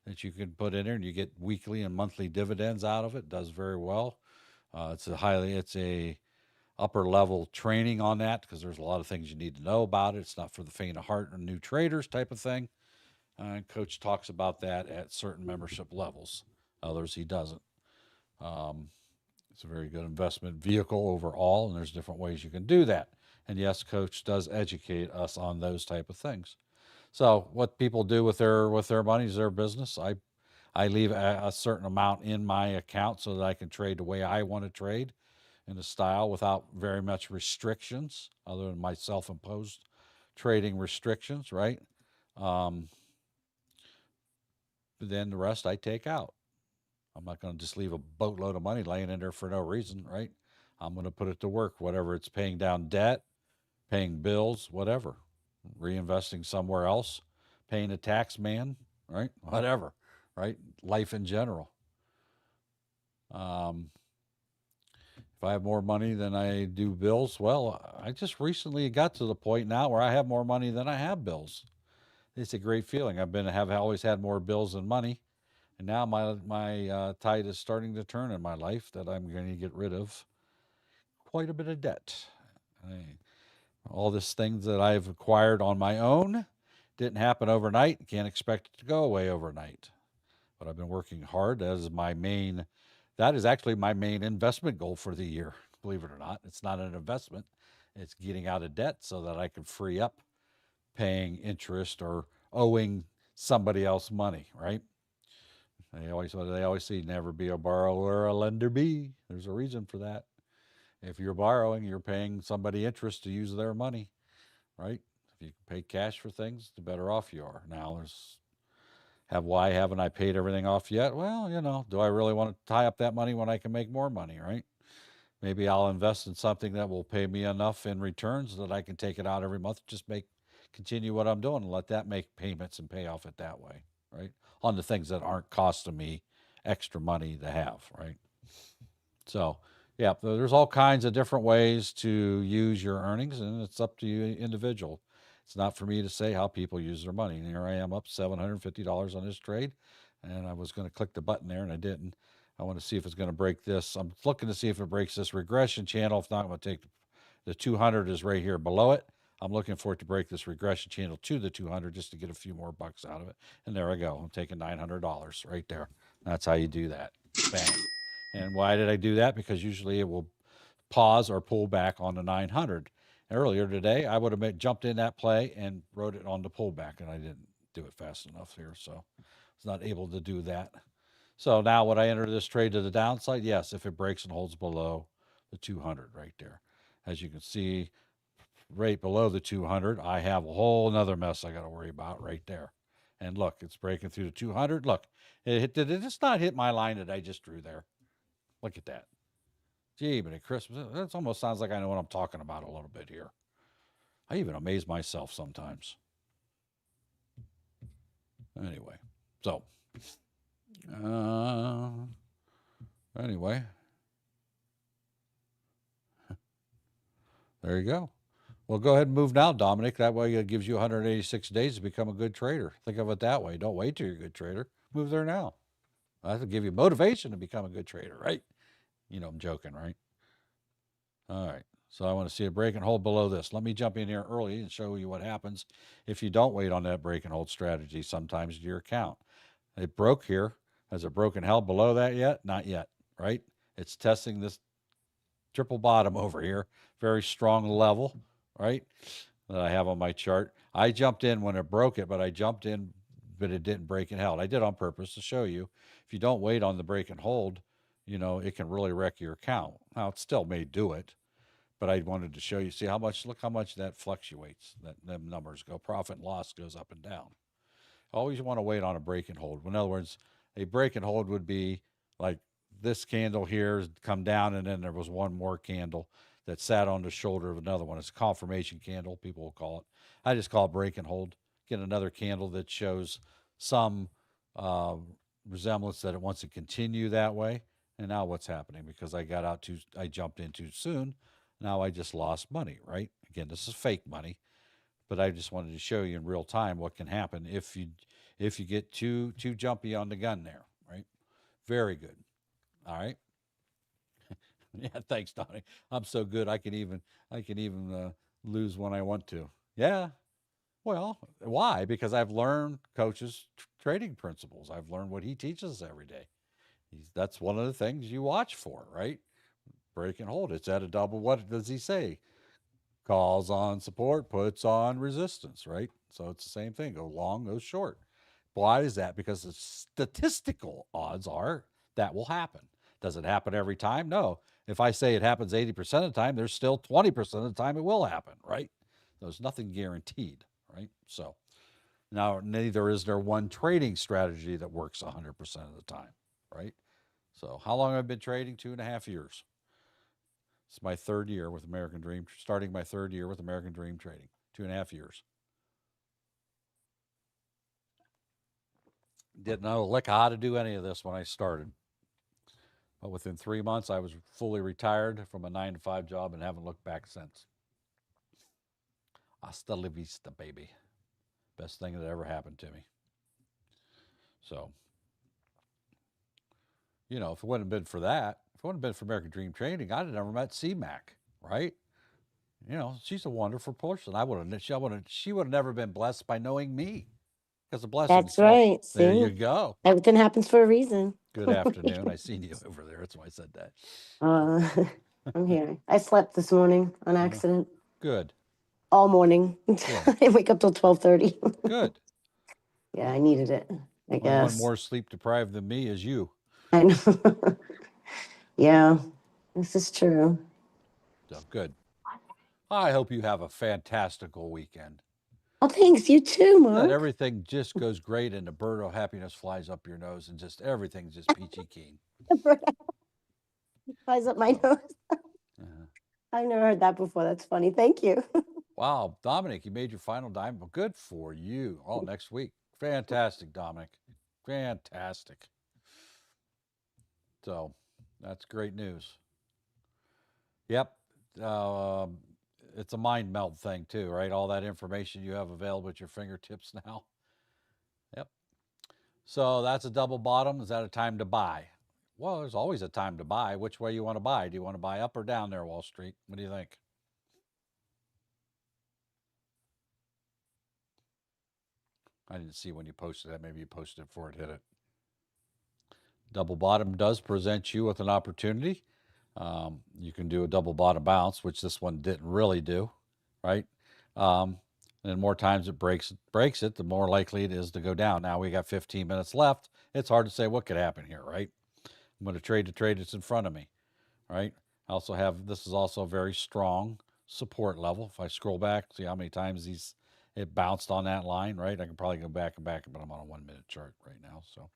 [SPEAKER 2] that you can put in there and you get weekly and monthly dividends out of it. Does very well. It's a upper level training on that because there's a lot of things you need to know about it. It's not for the faint of heart or new traders type of thing. Coach talks about that at certain membership levels. Others he doesn't. It's a very good investment vehicle overall, and there's different ways you can do that. And yes, Coach does educate us on those type of things. So what people do with their money is their business. I leave a certain amount in my account so that I can trade the way I want to trade in a style without very much restrictions other than my self-imposed trading restrictions, right? But then the rest I take out. I'm not going to just leave a boatload of money laying in there for no reason, right? I'm going to put it to work, whatever it's paying down debt, paying bills, whatever, reinvesting somewhere else, paying a tax man, right? Whatever, right? Life in general. If I have more money than I do bills, well, I just recently got to the point now where I have more money than I have bills. It's a great feeling. Have always had more bills than money. And now my tide is starting to turn in my life that I'm going to get rid of quite a bit of debt. All these things that I've acquired on my own didn't happen overnight. Can't expect it to go away overnight. But I've been working hard. That is actually my main investment goal for the year. Believe it or not, it's not an investment. It's getting out of debt so that I can free up paying interest or owing somebody else money, right? They always say, never be a borrower, a lender be. There's a reason for that. If you're borrowing, you're paying somebody interest to use their money, right? If you can pay cash for things, the better off you are. Now, why haven't I paid everything off yet? Well, do I really want to tie up that money when I can make more money, right? Maybe I'll invest in something that will pay me enough in returns that I can take it out every month, continue what I'm doing and let that make payments and pay off it that way, right? On the things that aren't costing me extra money to have, right? So, yeah, there's all kinds of different ways to use your earnings, and it's up to you individual. It's not for me to say how people use their money. And here I am up $750 on this trade, and I was going to click the button there, and I didn't. I want to see if it's going to break this. I'm looking to see if it breaks this regression channel. If not, I'm going to take the 200 is right here below it. I'm looking for it to break this regression channel to the 200 just to get a few more bucks out of it. And there I go. I'm taking $900 right there. That's how you do that. Bang. And why did I do that? Because usually it will pause or pull back on the 900. Earlier today, I would have jumped in that play and wrote it on the pullback, and I didn't do it fast enough here, so I was not able to do that. So now would I enter this trade to the downside? Yes, if it breaks and holds below the 200 right there. As you can see, right below the 200, I have a whole nother mess I got to worry about right there. And look, it's breaking through the 200. Look, did it just not hit my line that I just drew there? Look at that. Gee, but at Christmas, that almost sounds like I know what I'm talking about a little bit here. I even amaze myself sometimes. Anyway, so, anyway, there you go. Well, go ahead and move now, Dominic. That way it gives you 186 days to become a good trader. Think of it that way. Don't wait till you're a good trader. Move there now. That'll give you motivation to become a good trader, right? I'm joking, right? All right. So I want to see a break and hold below this. Let me jump in here early and show you what happens if you don't wait on that break and hold strategy sometimes to your account. It broke here. Has it broken held below that yet? Not yet, right? It's testing this triple bottom over here. Very strong level, right, that I have on my chart. I jumped in when it broke it, but I jumped in, but it didn't break and held. I did on purpose to show you. If you don't wait on the break and hold, it can really wreck your account. Now, it still may do it, but I wanted to show you, look how much that fluctuates, that them numbers go. Profit and loss goes up and down. Always want to wait on a break and hold. In other words, a break and hold would be like this candle here has come down, and then there was one more candle that sat on the shoulder of another one. It's a confirmation candle, people will call it. I just call it break and hold. Get another candle that shows some resemblance that it wants to continue that way. And now what's happening? Because I jumped in too soon. Now I just lost money, right? Again, this is fake money, but I just wanted to show you in real time what can happen if you get too jumpy on the gun there, right? Very good. All right. Yeah, thanks, Donnie. I'm so good. I can even lose when I want to. Yeah. Well, why? Because I've learned coaches' trading principles. I've learned what he teaches us every day. That's one of the things you watch for, right? Break and hold. It's at a double. What does he say? Calls on support, puts on resistance, right? So it's the same thing. Go long, go short. Why is that? Because the statistical odds are that will happen. Does it happen every time? No. If I say it happens 80% of the time, there's still 20% of the time it will happen, right? There's nothing guaranteed, right? So now neither is there one trading strategy that works 100% of the time, right? So how long have I been trading? 2.5 years. It's my third year with American Dream, starting my third year with American Dream Trading. 2.5 years. Didn't know a lick of how to do any of this when I started. But within 3 months, I was fully retired from a 9-to-5 job and haven't looked back since. Hasta la vista, baby. Best thing that ever happened to me. So, if it wouldn't have been for that, if it wouldn't have been for American Dream Trading, I'd have never met C-Mac, right? She's a wonderful person. She would have never been blessed by knowing me. Because the blessing.
[SPEAKER 10] That's right.
[SPEAKER 2] There
[SPEAKER 10] See?
[SPEAKER 2] you go.
[SPEAKER 10] Everything happens for a reason.
[SPEAKER 2] Good afternoon. I seen you over there. That's why I said that.
[SPEAKER 10] I'm here. I slept this morning on accident.
[SPEAKER 2] Good.
[SPEAKER 10] All morning. I didn't wake up till 12:30.
[SPEAKER 2] Good.
[SPEAKER 10] Yeah, I needed it, I guess.
[SPEAKER 2] One more sleep deprived than me is you.
[SPEAKER 10] I know. Yeah, this is true.
[SPEAKER 2] So good. I hope you have a fantastical weekend.
[SPEAKER 10] Oh, thanks. You too, Mark.
[SPEAKER 2] That everything just goes great and the bird of happiness flies up your nose and just everything's just peachy keen.
[SPEAKER 10] Flies up my nose. I've never heard that before. That's funny. Thank you.
[SPEAKER 2] Wow, Dominic, you made your final diamond. Well, good for you. Oh, next week. Fantastic, Dominic. Fantastic. So that's great news. Yep. It's a mind meld thing too, right? All that information you have available at your fingertips now. Yep. So that's a double bottom. Is that a time to buy? Well, there's always a time to buy. Which way you want to buy? Do you want to buy up or down there, Wall Street? What do you think? I didn't see when you posted that. Maybe you posted it before it hit it. Double bottom does present you with an opportunity. You can do a double bottom bounce, which this one didn't really do, right? And the more times it breaks it, the more likely it is to go down. Now we got 15 minutes left. It's hard to say what could happen here, right? I'm going to trade the trade that's in front of me, right? I also have, this is also a very strong support level. If I scroll back, see how many times it bounced on that line, right? I can probably go back and back, but I'm on a 1 minute chart right now. So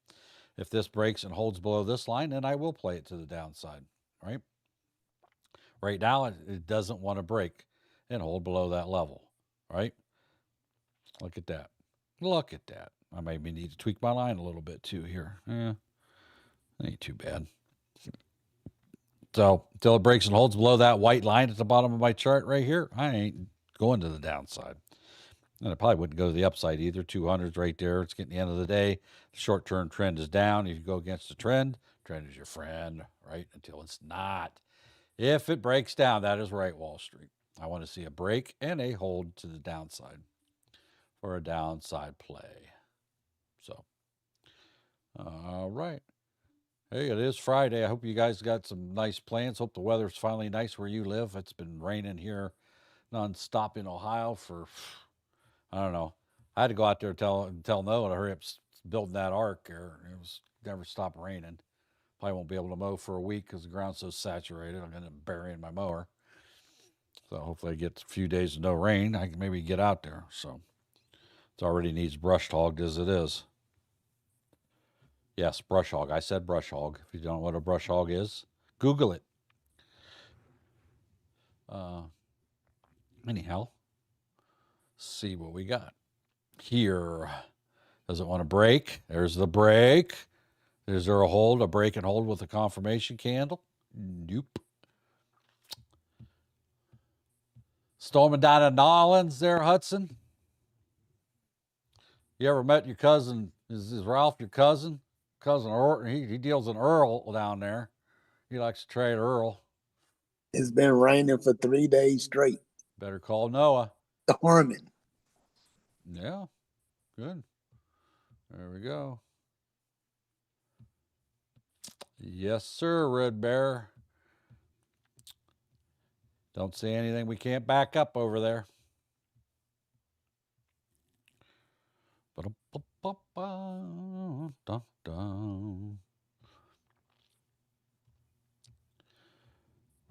[SPEAKER 2] if this breaks and holds below this line, then I will play it to the downside, right? Right now, it doesn't want to break and hold below that level, right? Look at that. Look at that. I maybe need to tweak my line a little bit too here. Ain't too bad. So until it breaks and holds below that white line at the bottom of my chart right here, I ain't going to the downside. And I probably wouldn't go to the upside either. 200's right there. It's getting the end of the day. The short-term trend is down. If you go against the trend is your friend, right? Until it's not. If it breaks down, that is right, Wall Street. I want to see a break and a hold to the downside for a downside play. So, all right. Hey, it is Friday. I hope you guys got some nice plans. Hope the weather's finally nice where you live. It's been raining here nonstop in Ohio for, I don't know. I had to go out there and tell Noah to hurry up building that ark. It was never stopped raining. Probably won't be able to mow for a week because the ground's so saturated. I'm going to bury in my mower. So hopefully I get a few days of no rain. I can maybe get out there. So It already needs brush hogged as it is. Yes, brush hog. I said brush hog. If you don't know what a brush hog is, Google it. Anyhow, see what we got here. Does it want to break? There's the break. Is there a hold, a break and hold with a confirmation candle? Nope. Storming down to Nolans there, Hudson. You ever met your cousin? Is Ralph your cousin? Cousin Orton, he deals in Earl down there. He likes to trade Earl.
[SPEAKER 6] It's been raining for 3 days straight.
[SPEAKER 2] Better call Noah.
[SPEAKER 6] Harmon.
[SPEAKER 2] Yeah, good. There we go. Yes, sir, Red Bear. Don't see anything we can't back up over there.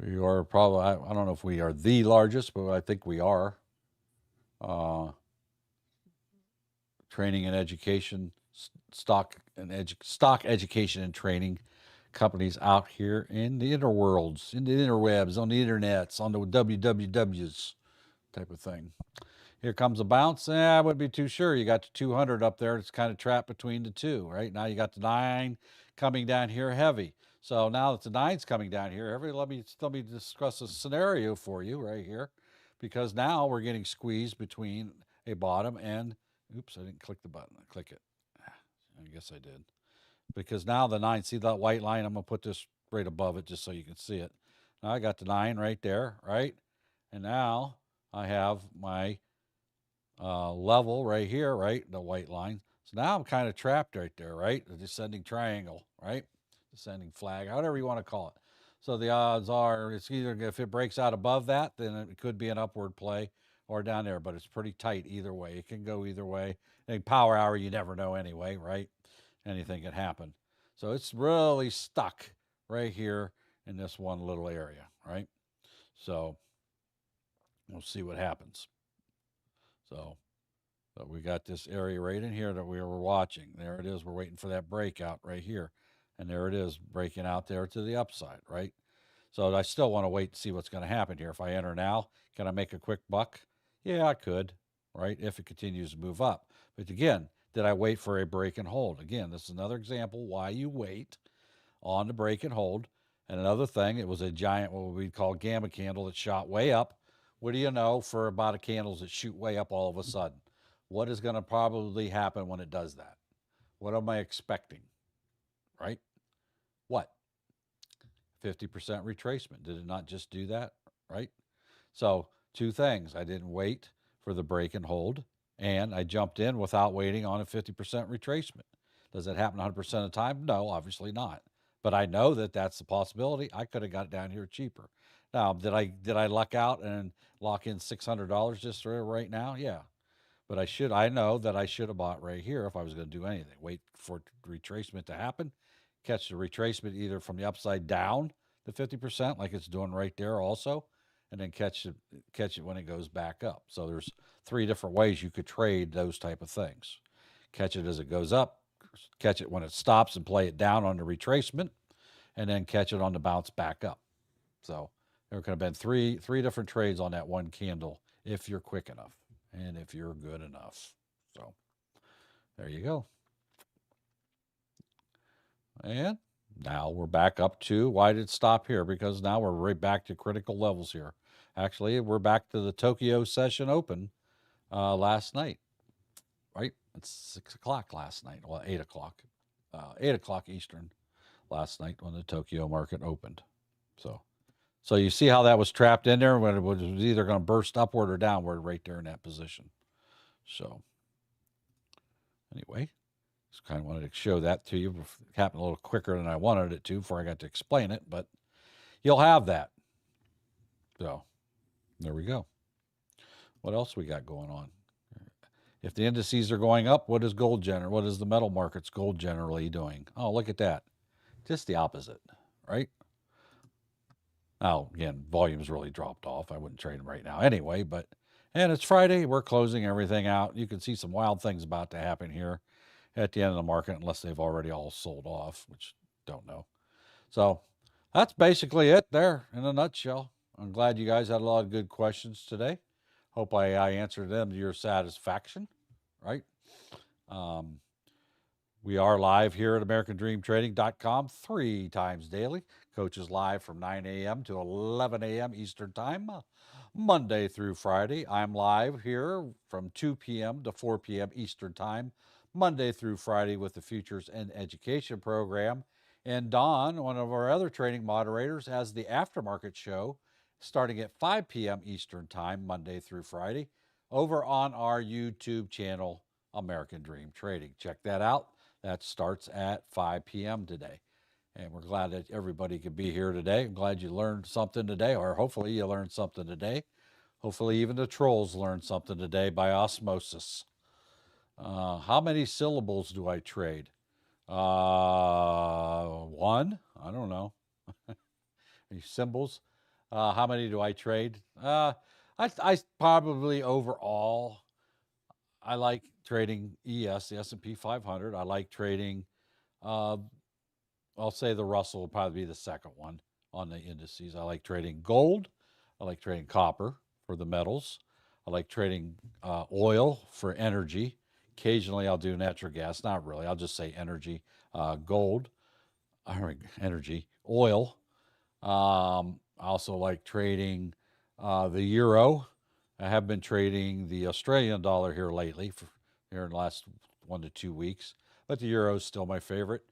[SPEAKER 2] We are probably, I don't know if we are the largest, but I think we are. Training and education, stock education and training companies out here in the interworlds, in the interwebs, on the internets, on the WWWs type of thing. Here comes a bounce. I wouldn't be too sure. You got the 200 up there. It's kind of trapped between the two, right? Now you got the 9 coming down here heavy. So now that the 9's coming down here, let me discuss a scenario for you right here, because now we're getting squeezed between a bottom and, oops, I didn't click the button. Click it. I guess I did. Because now the 9, see that white line? I'm going to put this right above it just so you can see it. Now I got the 9 right there, right? And now I have my level right here, right? The white line. So now I'm kind of trapped right there, right? The descending triangle, right? Descending flag, whatever you want to call it. So the odds are it's either, if it breaks out above that, then it could be an upward play, or down there, but it's pretty tight either way. It can go either way. And power hour, you never know anyway, right? Anything can happen. So it's really stuck right here in this one little area, right? So we'll see what happens. So we got this area right in here that we were watching. There it is. We're waiting for that breakout right here. And there it is, breaking out there to the upside, right? So I still want to wait to see what's going to happen here. If I enter now, can I make a quick buck? Yeah, I could, right? If it continues to move up. But again, did I wait for a break and hold? Again, this is another example why you wait on the break and hold. And another thing, it was a giant, what we call gamma candle that shot way up. What do you know for about a candles that shoot way up all of a sudden? What is going to probably happen when it does that? What am I expecting? Right? What? 50% retracement. Did it not just do that? Right? So 2 things. I didn't wait for the break and hold, and I jumped in without waiting on a 50% retracement. Does it happen 100% of the time? No, obviously not. But I know that that's the possibility. I could have got it down here cheaper. Now, did I luck out and lock in $600 just right now? Yeah. But I know that I should have bought right here if I was going to do anything. Wait for retracement to happen, catch the retracement either from the upside down to 50%, like it's doing right there also, and then catch it when it goes back up. So there's 3 different ways you could trade those type of things. Catch it as it goes up, catch it when it stops and play it down on the retracement, and then catch it on the bounce back up. So there could have been three different trades on that one candle if you're quick enough and if you're good enough. So there you go. And now we're back up to, why did it stop here? Because now we're right back to critical levels here. Actually, we're back to the Tokyo session open last night, right? It's 6 o'clock last night. Well, 8 o'clock. 8 o'clock Eastern last night when the Tokyo market opened. So you see how that was trapped in there when it was either going to burst upward or downward right there in that position. So anyway, just kind of wanted to show that to you. It happened a little quicker than I wanted it to before I got to explain it, but you'll have that. So there we go. What else we got going on? If the indices are going up, what is what is the metal markets gold generally doing? Oh, look at that. Just the opposite, right? Now, again, volume's really dropped off. I wouldn't trade them right now anyway, but And it's Friday. We're closing everything out. You can see some wild things about to happen here at the end of the market, unless they've already all sold off, which don't know. So that's basically it there in a nutshell. I'm glad you guys had a lot of good questions today. Hope I answered them to your satisfaction, right? We are live here at AmericanDreamTrading.com 3 times daily. Coach is live from 9 a.m. to 11 a.m. Eastern Time, Monday through Friday. I'm live here from 2 p.m. to 4 p.m. Eastern Time, Monday through Friday with the Futures and Education program. And Don, one of our other trading moderators, has the Aftermarket show starting at 5 p.m. Eastern Time, Monday through Friday, over on our YouTube channel, American Dream Trading. Check that out. That starts at 5 p.m. today. And we're glad that everybody could be here today. I'm glad you learned something today, or hopefully you learned something today. Hopefully even the trolls learned something today by osmosis. How many syllables do I trade? One? I don't know. Any symbols? How many do I trade? I probably overall, I like trading ES, the S&P 500. I like trading, I'll say the Russell will probably be the second one on the indices. I like trading gold. I like trading copper for the metals. I like trading oil for energy. Occasionally I'll do natural gas. Not really. I'll just say energy, gold, energy, oil. I also like trading the euro. I have been trading the Australian dollar here lately, here in the last 1 to 2 weeks, but the euro is still my favorite.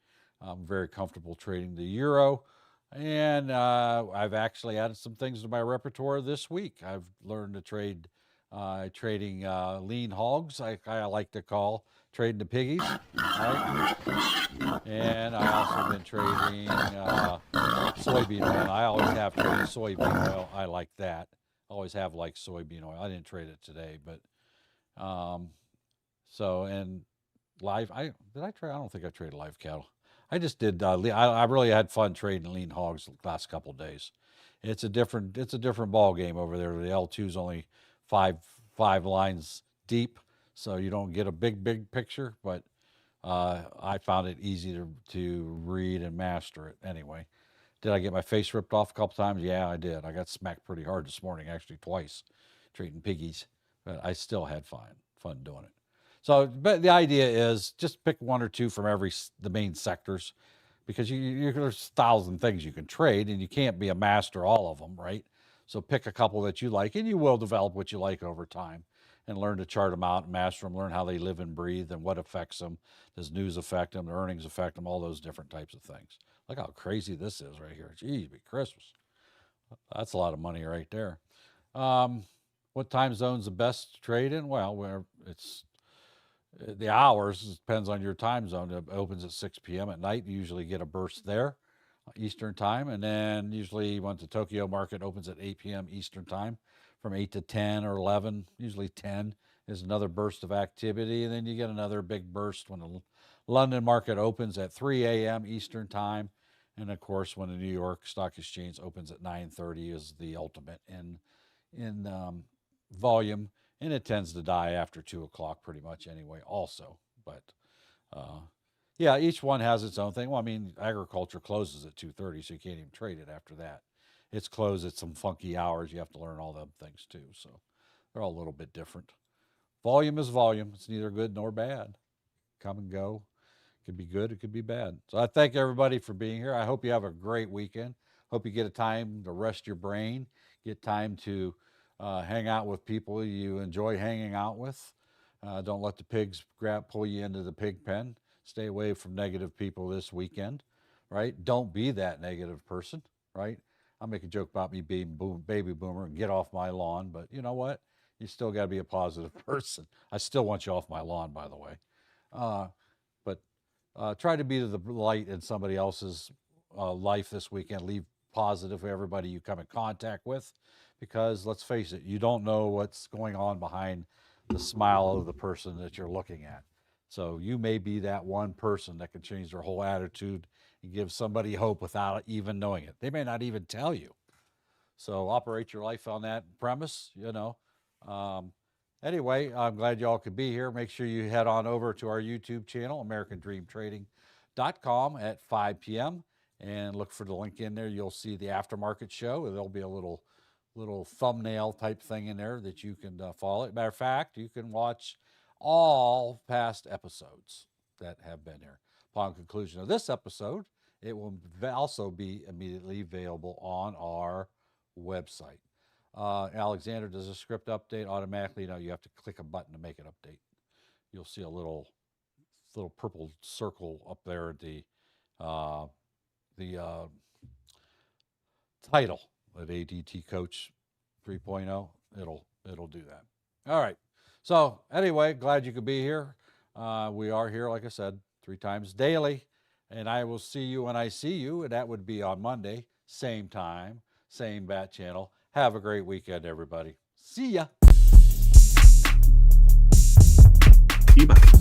[SPEAKER 2] I'm very comfortable trading the euro, and I've actually added some things to my repertoire this week. I've learned to trade, trading lean hogs, I like to call trading the piggies, right? And I also been trading soybean oil. I always have traded soybean oil. I like that. Always have liked soybean oil. I didn't trade it today, but so, and live, I don't think I traded live cattle. I just did. I really had fun trading lean hogs the last couple of days. It's a different ball game over there. The L2 is only five lines deep, so you don't get a big picture. But I found it easy to read and master it anyway. Did I get my face ripped off a couple times? Yeah, I did. I got smacked pretty hard this morning, actually twice, trading piggies. But I still had fun doing it. So, but the idea is just pick 1 or 2 from the main sectors, because there's 1,000 things you can trade, and you can't be a master all of them, right? So pick a couple that you like, and you will develop what you like over time, and learn to chart them out and master them, learn how they live and breathe and what affects them. Does news affect them? Do earnings affect them? All those different types of things. Look how crazy this is right here. Geez, be Christmas. That's a lot of money right there. What time zone's the best to trade in? Well, it's the hours depends on your time zone. It opens at 6 p.m. at night. You usually get a burst there, Eastern time, and then usually once the Tokyo market opens at 8 p.m. Eastern time, from 8 to 10 or 11, usually 10 is another burst of activity, and then you get another big burst when the London market opens at 3 a.m. Eastern time, and of course when the New York Stock Exchange opens at 9:30 is the ultimate in volume, and it tends to die after 2 o'clock pretty much anyway also. But yeah, each one has its own thing. Well, I mean, agriculture closes at 2:30, so you can't even trade it after that. It's closed at some funky hours. You have to learn all them things too. So they're all a little bit different. Volume is volume. It's neither good nor bad. Come and go. It could be good. It could be bad. So I thank everybody for being here. I hope you have a great weekend. Hope you get a time to rest your brain, get time to hang out with people you enjoy hanging out with. Don't let the pigs pull you into the pig pen. Stay away from negative people this weekend, right? Don't be that negative person, right? I'll make a joke about me being baby boomer and get off my lawn, but you know what? You still got to be a positive person. I still want you off my lawn, by the way. But try to be the light in somebody else's life this weekend. Leave positive for everybody you come in contact with, because let's face it, you don't know what's going on behind the smile of the person that you're looking at. So you may be that one person that can change their whole attitude and give somebody hope without even knowing it. They may not even tell you. So operate your life on that premise, Anyway, I'm glad y'all could be here. Make sure you head on over to our YouTube channel, AmericanDreamTrading.com at 5 p.m. and look for the link in there. You'll see the aftermarket show. There'll be a little thumbnail type thing in there that you can follow. Matter of fact, you can watch all past episodes that have been there. Upon conclusion of this episode, it will also be immediately available on our website. Alexander, does the script update automatically? No, you have to click a button to make it update. You'll see a little purple circle up there at the title of ADT Coach 3.0. It'll do that. All right. So anyway, glad you could be here. We are here, like I said, 3 times daily, and I will see you when I see you, and that would be on Monday, same time, same bat channel. Have a great weekend, everybody. See ya.
[SPEAKER 3] Bye.